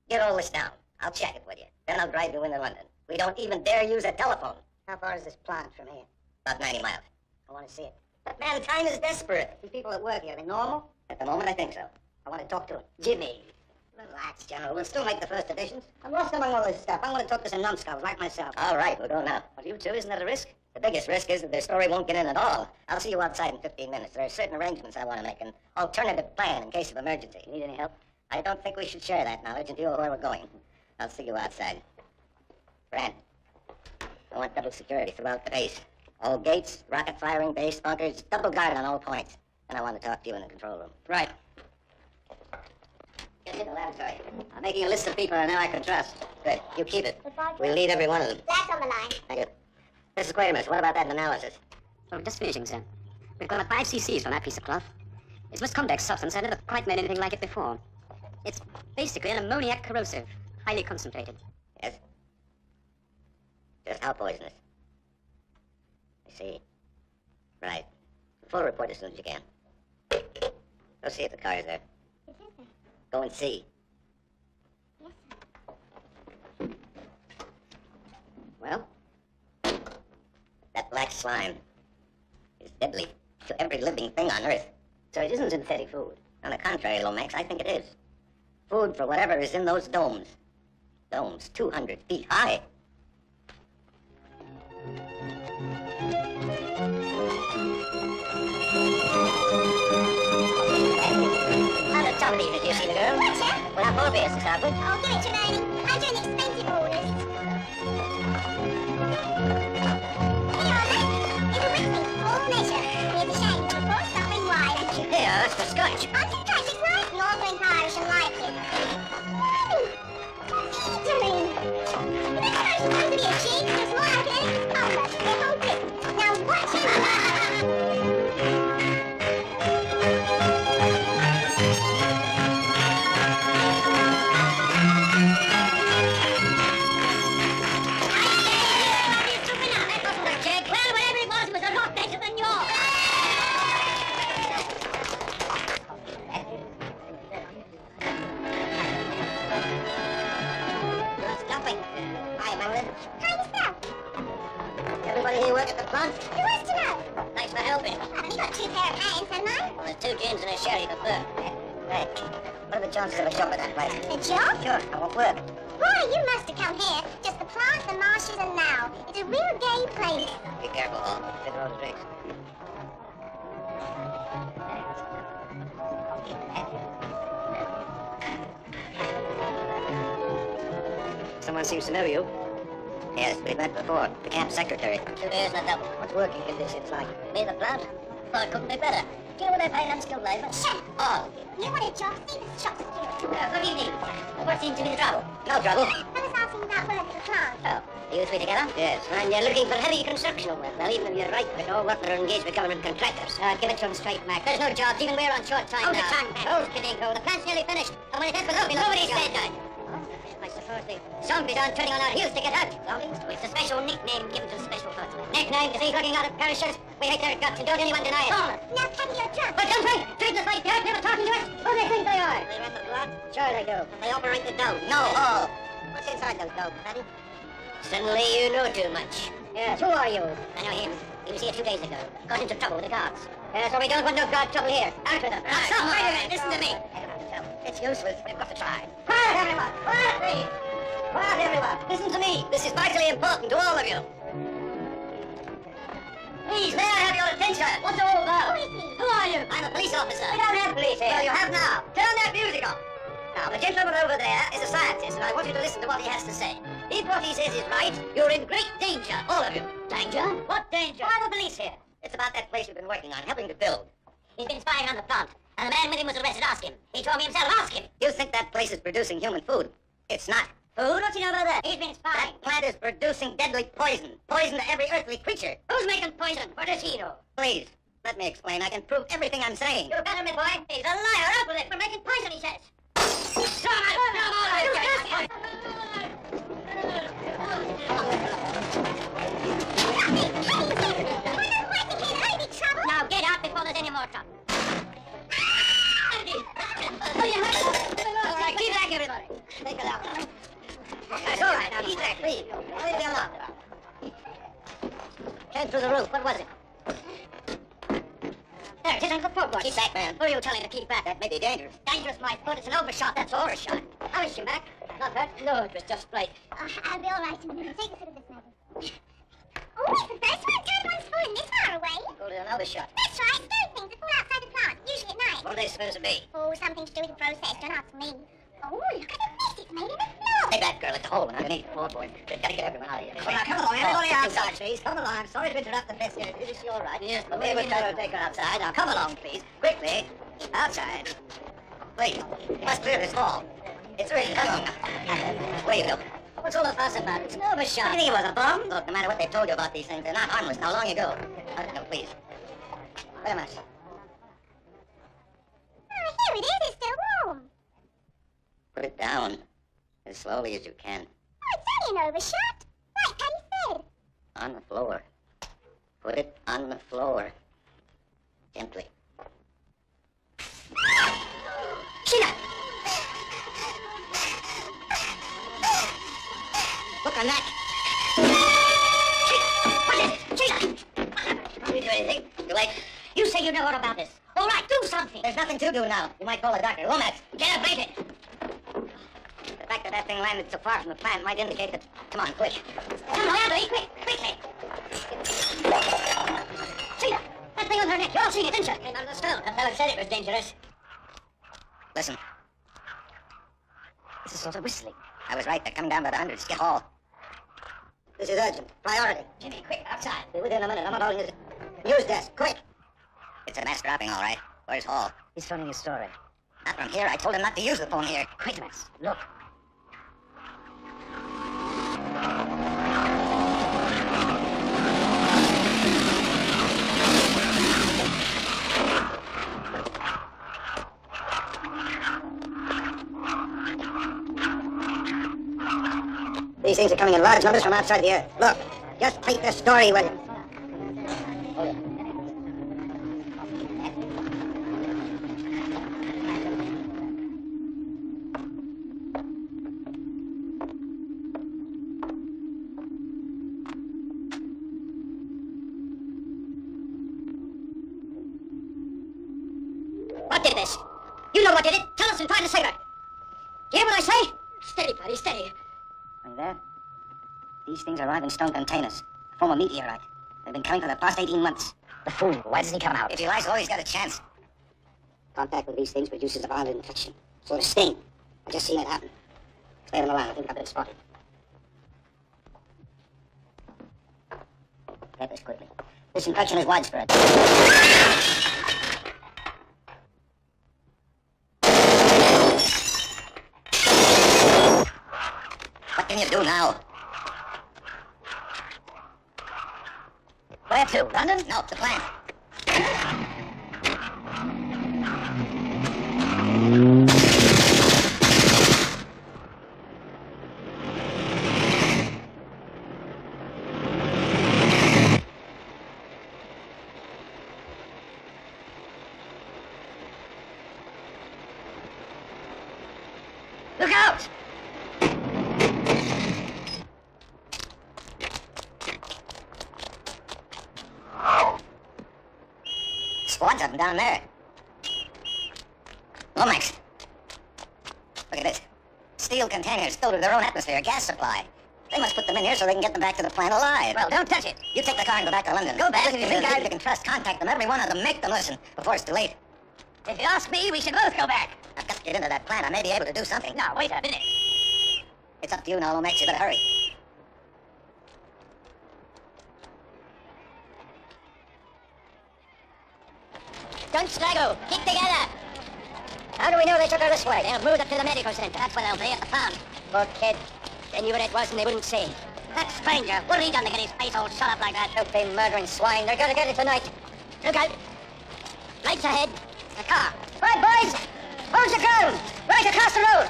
S2: get all this down. I'll check it with you. Then I'll drive you into London. We don't even dare use a telephone.
S4: How far is this plant from here?
S2: About 90 miles.
S4: I want to see it.
S2: But man, time is desperate.
S4: The people that work here, are they normal?
S2: At the moment, I think so.
S4: I want to talk to them. Jimmy.
S2: Relax, General. We'll still make the first editions.
S4: I'm lost among all this stuff. I want to talk to some numbskulls like myself.
S2: All right, we'll go now.
S4: Well, you too, isn't that a risk?
S2: The biggest risk is that their story won't get in at all. I'll see you outside in 15 minutes. There are certain arrangements I want to make, an alternative plan in case of emergency.
S4: You need any help?
S2: I don't think we should share that knowledge until where we're going. I'll see you outside. Brad, I want double security throughout the base. All gates, rocket firing base, bunkers, double guard on all points. And I want to talk to you in the control room.
S4: Right.
S2: Get to the laboratory.
S4: I'm making a list of people I know I can trust.
S2: Good. You keep it.
S3: Goodbye,
S2: We'll lead every one of them.
S3: That's on the line.
S2: Thank you. Mrs. Quatermass, what about that analysis?
S4: Oh, just finishing, sir. We've got 5 cc's from that piece of cloth. It's misconduct substance. I've never quite made anything like it before. It's basically an ammoniac corrosive, highly concentrated.
S2: Yes? Just how poisonous? I see. Right. Full report as soon as you can. Go see if the car is there.
S3: It is, sir.
S2: Go and see.
S3: Yes, sir.
S2: Well, that black slime is deadly to every living thing on Earth.
S4: So it isn't synthetic food.
S2: On the contrary, Lomax, I think it is. Food for whatever is in those domes. Domes 200 feet high. How the top of these did you see the girl?
S3: What, sir?
S2: Well, not Morpheus to start with.
S3: Oh, give it to Ernie. I'm doing expensive orders. Here, Arthur. It's a whipping, full measure. Here's a shame, of course, something wide.
S2: Yeah, that's for scotch.
S3: Aren't you classic, right? Northern Irish and like it. Mommy! Darling! That's not supposed to be a cheat. It's more like an omelette. They hold it. Now watch it.
S2: Hi, Madeline.
S3: Hi, yourself.
S2: Everybody here work at the plant?
S3: Who wants to know?
S2: Thanks for helping.
S3: I've only got 2 pair of hands, haven't I?
S2: Well, there's 2 gins and a sherry for fur. Hey, what are the chances of a job at that place?
S3: A job?
S2: Sure, I won't work.
S3: Boy, you must have come here. Just the plant, the marshes, and now. It's a real gay place.
S2: Be careful, Hall. Fit those drinks. Someone seems to know you. Yes, we've met before. The camp secretary. 2 days and a double. What's working conditions like? Me, the plant? Oh, it couldn't be better. Do you know what they pay unskilled labor?
S3: Shut up.
S2: All.
S3: You want a job? See the shop steward.
S2: Good evening. What seems to be the trouble? No trouble.
S3: I was asking about work at the plant.
S2: Oh, you three together? Yes. And you're looking for heavy construction work. Well, even if you're right, but all work that are engaged with government contractors. Give it to them straight, Mac. There's no jobs. Even we're on short time
S4: Hold
S2: now.
S4: the tongue, Mac.
S2: Hold Kidinko. The plant's nearly finished. And when it is, we'll be
S4: Nobody
S2: looking for
S4: said
S2: jobs.
S4: that.
S2: I suppose the zombies aren't turning on our heels to get out. Zombies?
S4: It's a special nickname given to special folks.
S2: Nickname, you see, looking out of parachutes. We hate their guts, and don't anyone deny it.
S3: Now carry your drum.
S2: But don't think! Treat us like dirt, never talking to us! Who do they think they are?
S4: They run the blood.
S2: Sure they do.
S4: They operate the dough.
S2: No, all. What's inside those dogs, Patty?
S4: Suddenly you know too much.
S2: Yes, who are you?
S4: I know him. He was here 2 days ago. Got into trouble with the guards.
S2: So we don't want no guard trouble here. Out with them.
S4: Stop, wait a minute, listen to me.
S2: It's useless. We've got to try. Quiet, everyone! Quiet, please! Quiet, everyone! Listen to me. This is vitally important to all of you. Please, may I have your attention? What's all about? Who are you?
S4: I'm a police officer.
S2: We don't have police here. Well, you have now. Turn that music off. Now, the gentleman over there is a scientist, and I want you to listen to what he has to say. If what he says is right, you're in great danger, all of you.
S4: Danger?
S2: What danger? Why the police here? It's about that place you've been working on, helping to build.
S4: He's been spying on the plant, and the man with him was arrested. Ask him. He told me himself. Ask him.
S2: You think that place is producing human food? It's not. Food? What do you know about that?
S4: He's been spying.
S2: That plant is producing deadly poison. Poison to every earthly creature.
S4: Who's making poison? What does he know?
S2: Please, let me explain. I can prove everything I'm saying.
S4: You better, boy. He's a liar. Out with it. We're making poison, he says. Come Now get out before there's any more trouble.
S2: All right, keep back, everybody. Take it out. That's all right. Now, keep back, please. Leave me alone. Came through the roof. What was it?
S4: There, it is under the floorboard.
S2: Keep back, man.
S4: Who are you telling to keep back?
S2: That may be dangerous.
S4: Dangerous, my foot. It's an overshot. That's all.
S2: Overshot.
S4: How is she, Mac? Not hurt? No, it was just right.
S3: I'll be all right in a minute. Take a sip of this, Maggie. Oh, it's the first one turned one's fallen this far away.
S2: Called it an overshot.
S3: That's right. Stone things that fall outside the plant, usually at night.
S2: What are they supposed to be?
S3: Oh, something to do with the process. Don't ask me. Oh, look at the mess it's made in the floor.
S2: Hey, that girl at the hole underneath the floorboard. We've got to get everyone out of here.
S4: Well, now, come along, everybody outside,
S2: please. Come along. I'm sorry to interrupt the fest here. Is she all right?
S4: Yes,
S2: but we will tell her to take her outside. Now, come along, please. Quickly. Outside. Please. You must clear this hall. It's really come on. Where you go? What's all the fuss about? It's an overshot. You think it was a bomb? Look, no matter what they've told you about these things, they're not harmless. Now, long ago. No, please. Quatermass.
S3: Oh, here it is. It's still warm.
S2: Put it down. As slowly as you can.
S3: Oh, it's only an overshot. Like Patty said.
S2: On the floor. Put it on the floor. Gently.
S4: Sheila!
S2: Look on that.
S4: What is it? Sheila!
S2: Can we do anything? Too late.
S4: You say you know all about this. All right, do something.
S2: There's nothing to do now. You might call the doctor. Lomax.
S4: Get her baited.
S2: The fact that thing landed so far from the plant might indicate that... Come on, quick.
S4: Come on, Anthony, quickly. Sheila, that thing on her neck. You all seen it, didn't you? Came out of the stone. The fellow said it was dangerous.
S2: Listen. This is sort of whistling. I was right. They're coming down by the hundreds. Get Hall. This is urgent. Priority.
S4: Jimmy, quick, outside.
S2: Be within a minute. I'm not holding this. News desk. Quick. It's a mass dropping, all right. Where's Hall?
S1: He's phoning his story.
S2: Not from here. I told him not to use the phone here.
S1: Quatermass, look.
S2: These things are coming in large numbers from outside the earth. Look, just take the story with him.
S4: What did this? You know what did it. Tell us and try to save her. Do you hear what I say? Steady, buddy, steady.
S2: Are you there? These things arrive in stone containers. Form a meteorite. They've been coming for the past 18 months.
S1: The fool, why doesn't he come out?
S2: If he lies low, he's got a chance. Contact with these things produces a violent infection. Sort of sting. I've just seen it happen. Stay on the line. I think I've been spotted. Grab this quickly. This infection is widespread. What can you do now? Where to? London? No, the plant. Look out! Squads of them down there. Lomax. Look at this. Steel containers filled with their own atmosphere gas supply. They must put them in here so they can get them back to the plant alive.
S1: Well, don't touch it.
S2: You take the car and go back to London.
S1: Go back?
S2: If you think guys you can trust, contact them. Every one of them. Make them listen before it's too late.
S1: If you ask me, we should both go back.
S2: I've got to get into that plant. I may be able to do something.
S1: Now, wait a minute.
S2: It's up to you now, Lomax. You better hurry.
S1: Don't straggle. Keep together.
S2: How do we know they took her this way?
S1: They'll move up to the medical center. That's where they'll be at the farm.
S2: Poor kid.
S1: They knew what it was and they wouldn't say. That stranger, what have he done to get his face all shut up like that?
S2: Filthy murdering swine. They're gonna get it tonight.
S1: Look out. Lights ahead. A car.
S2: Right, boys! Hold your ground! Right across the road!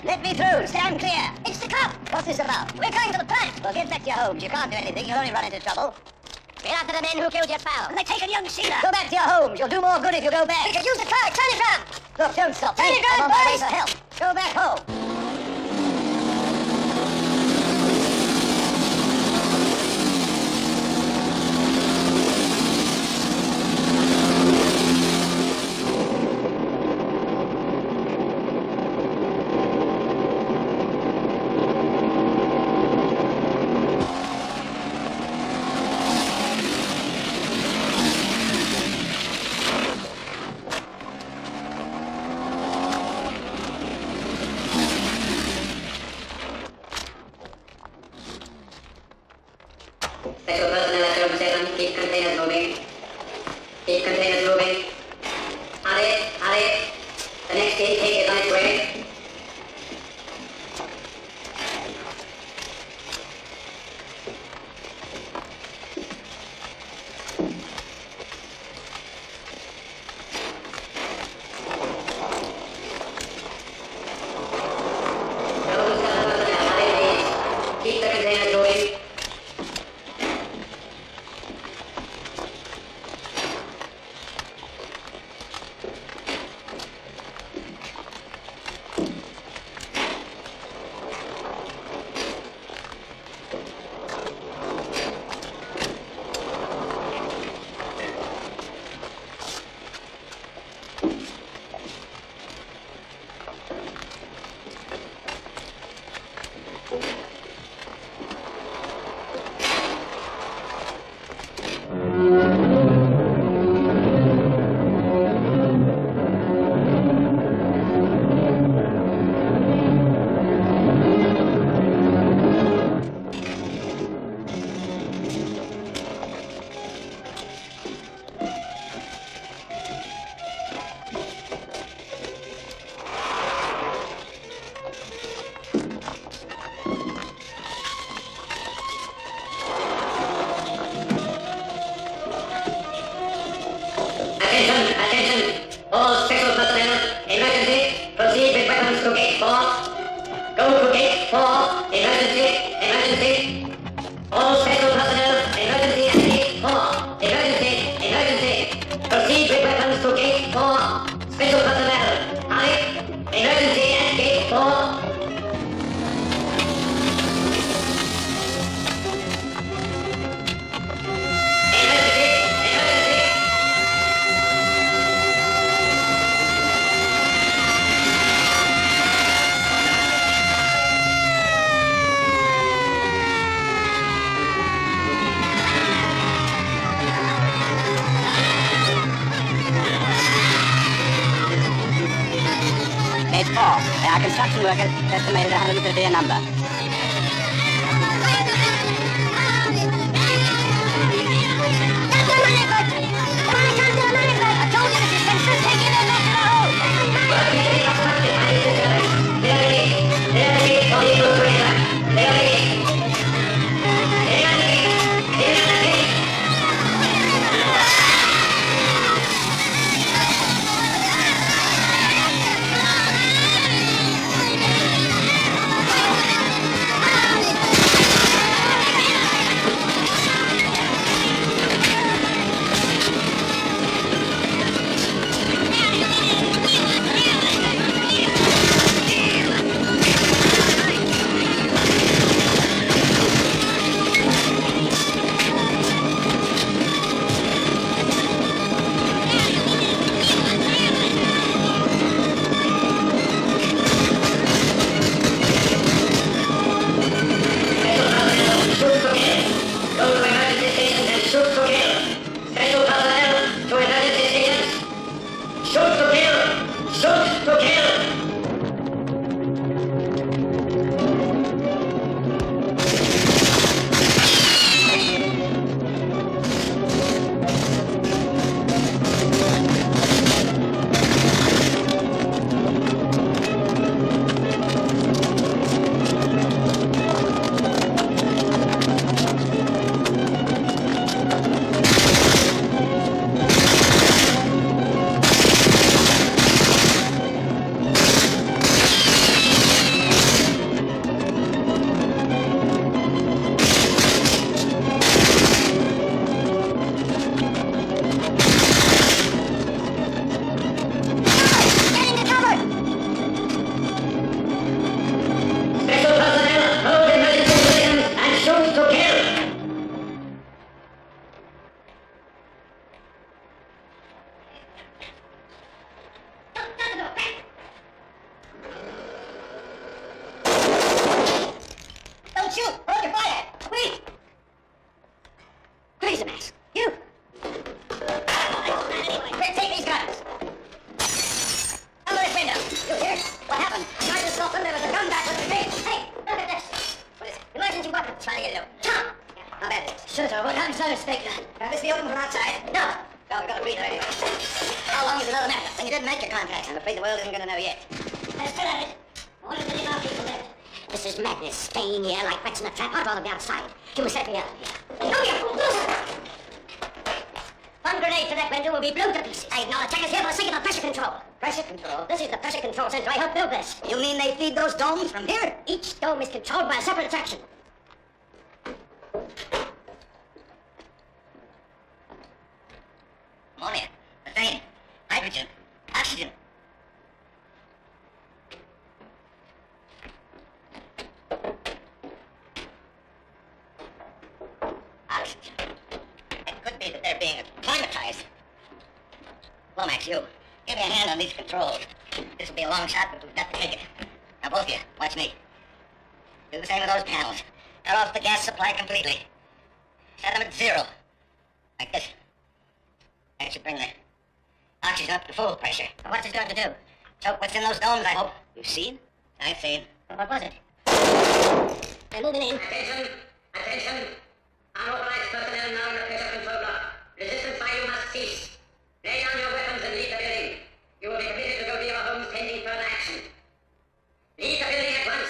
S1: Let me through. Stand clear. It's the cop.
S2: What's this about?
S1: We're going to the plant.
S2: Well, get back to your homes. You can't do anything. You'll only run into trouble.
S1: We're after the men who killed your pal. And they're taking young Sheila.
S2: Go back to your homes. You'll do more good if you go back.
S1: We can use the car. Turn it round.
S2: Look, don't stop.
S1: Turn it
S2: I'm
S1: round,
S2: on my way
S1: boys.
S2: for help. Go back home.
S5: Special personnel at room 7, keep containers moving. Keep containers moving. Hurry, hurry. The next intake is on its way. Room 7 personnel, hurry please. Keep the containers moving. Attention, attention! All special personnel, emergency, proceed with weapons to gate 4. Go to gate 4, emergency, emergency. All special personnel, emergency at gate 4. Emergency, emergency. Proceed with weapons to gate 4. Special personnel, hurry. Emergency at gate 4.
S1: Gate 4. They are construction workers, estimated 150 a number.
S2: didn't make your contract.
S4: I'm afraid the world isn't going to know yet.
S2: There's still at it. 1,000,000 more people live.
S3: This is madness, staying here like rats in a trap. I'd rather be outside. You must let me out of here.
S2: Come here, fools! One grenade to that window will be blown to pieces.
S3: I acknowledge check is here for the sake of the pressure control.
S2: Pressure control?
S3: This is the pressure control center. I helped build this.
S2: You mean they feed those domes from here?
S3: Each dome is controlled by a separate attraction.
S2: Ammonia, methane, hydrogen, oxygen. Oxygen. It could be that they're being acclimatized. Lomax, you, give me a hand on these controls. This will be a long shot, but we've got to take it. Now, both of you, watch me. Do the same with those panels. Cut off the gas supply completely. Set them at 0. Like this. That should bring the oxygen up to full pressure.
S3: What's it going to do?
S2: Choke what's in those domes, I hope.
S3: You've seen?
S2: I've seen.
S3: What was it? They're moving in.
S5: Attention! Attention! Unauthorized personnel now in the pressure control block. Resistance fire must cease. Lay down your weapons and leave the building. You will be permitted to go to your homes pending further action. Leave the building at once.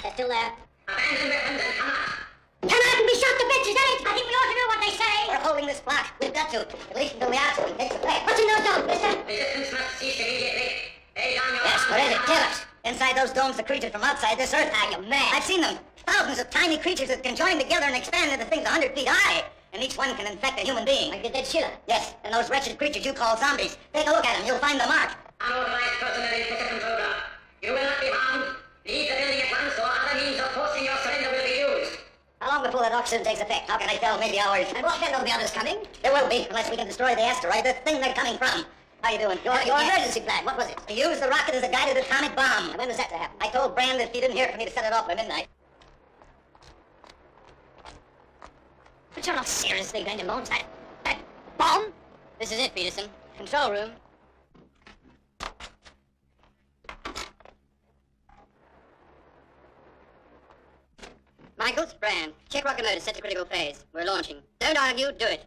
S3: They're still there.
S5: Abandon weapons and come out.
S3: Come out and be shot to bits, is that it? I think we ought to do what they say.
S2: We're holding this block. We've got to. At least until the oxygen takes effect.
S3: What's in those domes, mister?
S5: Resistance must cease immediately. Lay down your
S2: Yes,
S5: arms.
S2: what is it? Tell us. Inside those domes, the creatures from outside this earth.
S3: Ah, you're mad.
S2: I've seen them. Thousands of tiny creatures that can join together and expand into things 100 feet high. And each one can infect a human being.
S3: Like the dead Sheila.
S2: Yes, and those wretched creatures you call zombies. Take a look at them. You'll find the mark.
S5: Unauthorized personnel in pressure control block. You will not be harmed. Leave the building at once or other means of forcing your surrender will be used.
S2: How long before that oxygen takes effect? How can I tell? Maybe hours.
S3: And what then will the others coming?
S2: There will be, unless we can destroy the asteroid, the thing they're coming from. How you doing?
S3: Your
S2: Yes.
S3: emergency plan, what was it?
S2: To use the rocket as a guided atomic bomb.
S3: And when was that to happen?
S2: I told Brand that if he didn't hear from me to set it off by midnight.
S3: But you're not seriously going to launch that bomb?
S4: This is it, Peterson. Control room. Michaels, Brand, check rocket motor set to critical phase. We're launching. Don't argue, do it.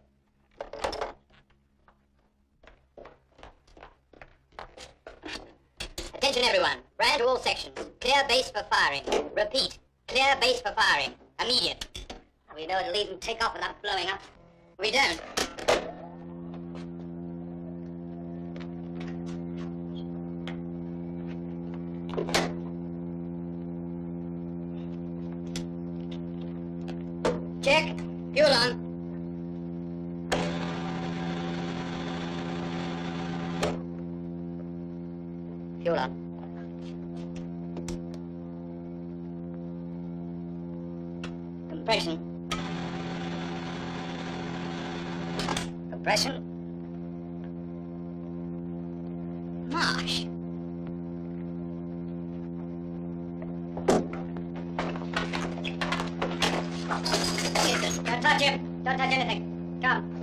S4: Attention everyone. Brand to all sections. Clear base for firing. Repeat. Clear base for firing. Immediate. We know it'll even take off without blowing up. We don't. Check. Fuel on. Fuel on. Compression.
S2: Compression.
S4: Marsh.
S2: Don't touch him. Don't touch anything. Come.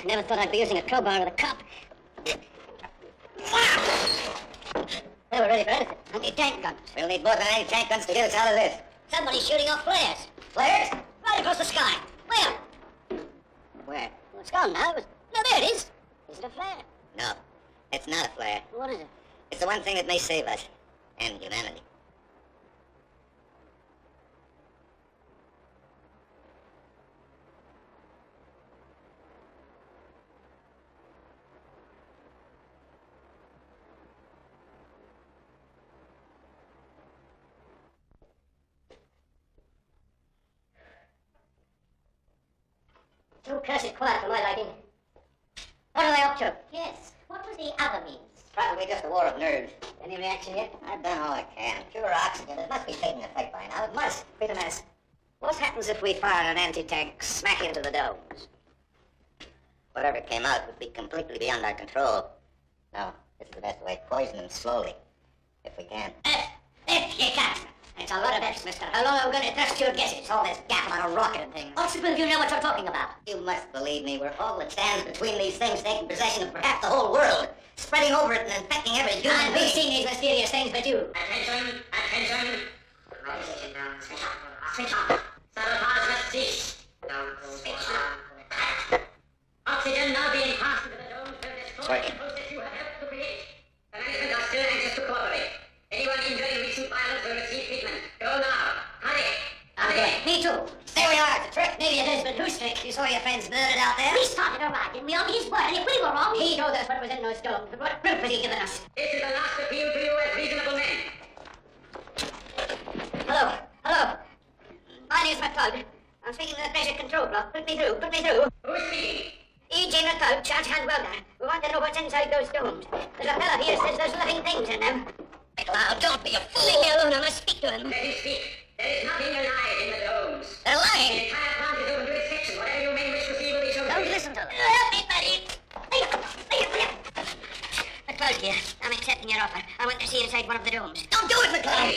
S3: Never thought I'd be using a crowbar with a cop. They were ready for anything. Anti-tank guns.
S2: We'll need more than any tank guns to get us out of this.
S3: Somebody's shooting off flares.
S2: Flares?
S3: Right across the sky. Where?
S2: Where?
S3: Well, it's gone now. No, there it is. Is it a flare?
S2: No, it's not a flare.
S3: What is it?
S2: It's the one thing that may save us and humanity. too cursed quiet for my liking. What are they up to?
S3: Yes. What was the other means?
S2: Probably just a war of nerves. Any reaction yet? I've done all I can. Pure oxygen. It must be taking effect by now. It must.
S4: Quatermass, what happens if we fire an anti-tank smack into the domes?
S2: Whatever came out would be completely beyond our control. No, this is the best way. Poison them slowly, if we can.
S4: If you can. It's a lot of ifs, mister. How long are we going to trust your guesses? All this gap on a rocket and things.
S3: Or suppose you know what you're talking about.
S2: You must believe me. We're all that stands between these things taking possession of perhaps the whole world, spreading over it and infecting every human
S4: And
S2: being.
S4: we've seen these mysterious things, but you.
S5: Attention, attention. My decision now. Switch off. Switch off. Sabotage must cease. Don't switch off. Oxygen now being passed into the dome to destroy
S2: Sorry.
S5: the process you have helped to create. The management are still anxious to cooperate. Anyone injured in recent violence will receive treatment. Go now. Hurry.
S4: I'm going. Me too. There we are. It's a trick. Maybe it is, but whose trick? You saw your friends murdered out there?
S3: We started a riot, didn't we? On his word, and if we were wrong,
S4: He told us what was in those domes, but what proof has he given us?
S5: This is the last appeal to you as reasonable men.
S4: Hello. Hello. My name's McCloud. I'm speaking to the pressure control block. Put me through. Put me through.
S5: Who's speaking?
S4: E.J. McCloud, charge hand welder. We want to know what's inside those domes. There's a fellow here says there's living things in them.
S2: McLeod, don't be a fool.
S4: Leave me alone. I must speak to him.
S5: Let him speak. There is nothing alive in the domes.
S2: They're
S5: The
S2: lying.
S5: entire plant is open to inspection. Whatever you may wish to see will be shown to
S2: Don't
S5: you.
S2: listen to them.
S4: Help me, buddy. McCloud here. I'm accepting your offer. I want to see inside one of the domes.
S2: Don't do it, McLeod.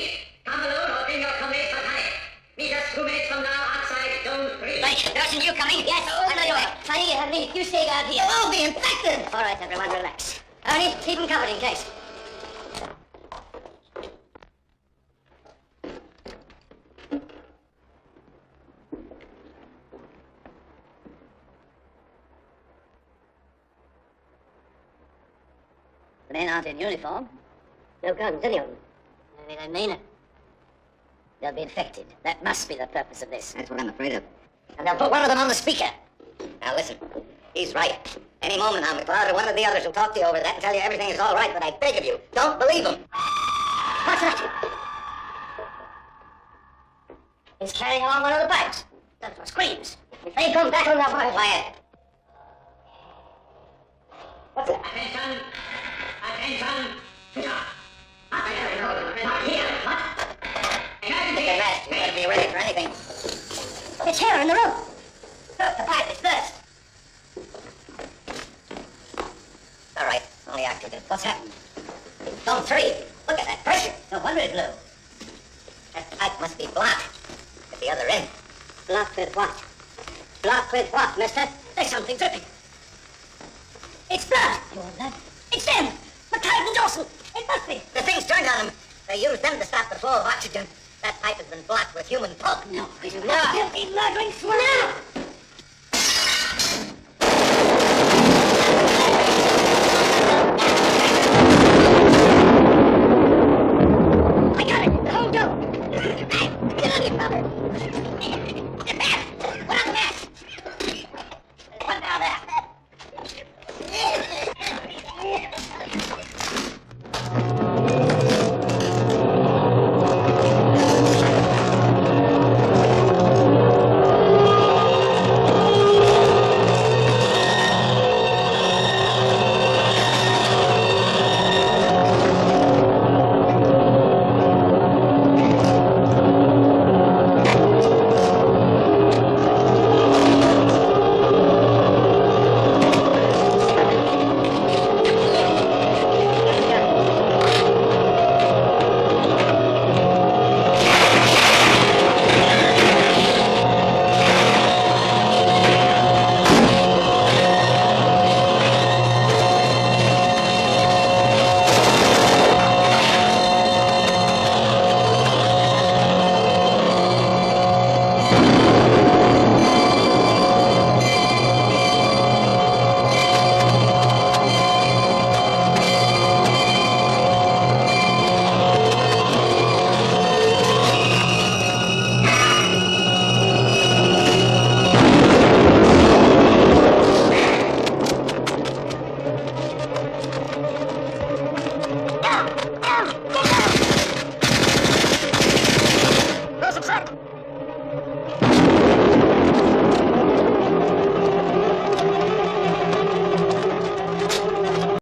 S5: Come alone or bring your comrades for panic. Meet us 2 minutes from now outside Dome 3.
S4: Right, Dawson, you coming? Yes, open the door. Honey, you stay guard here.
S2: They'll all be infected.
S4: All right, everyone, relax. Ernie, keep them covered in case.
S2: The men aren't in uniform.
S4: No guns, any of them.
S2: Maybe they mean it. They'll be infected. That must be the purpose of this.
S4: That's what I'm afraid of.
S2: And they'll put one of them on the speaker. Now listen, he's right. Any moment now, McLeod, or one of the others will talk to you over that and tell you everything is all right, but I beg of you, don't believe him.
S4: What's that? He's carrying along one of the bags. Those were screams. If they come back on that way.
S2: Quiet.
S4: What's that?
S5: Attention! Attention! Switch off. Not there, no, not here. What?
S2: Take a rest. You better be ready for anything.
S4: It's here in the room. Look, the pipe is burst.
S2: All right, only oxygen.
S4: What's happened?
S2: Dome 3. Look at that pressure. No wonder it blew. That pipe must be blocked at the other end.
S4: Blocked with what? Blocked with what, mister? There's something dripping. It's blood.
S2: You want that?
S4: It's them. McCloud and Dawson. It must be.
S2: The thing's turned on them. They used them to stop the flow of oxygen. That pipe has been blocked with human pulp.
S4: No, it is not. You'll be murdering swine.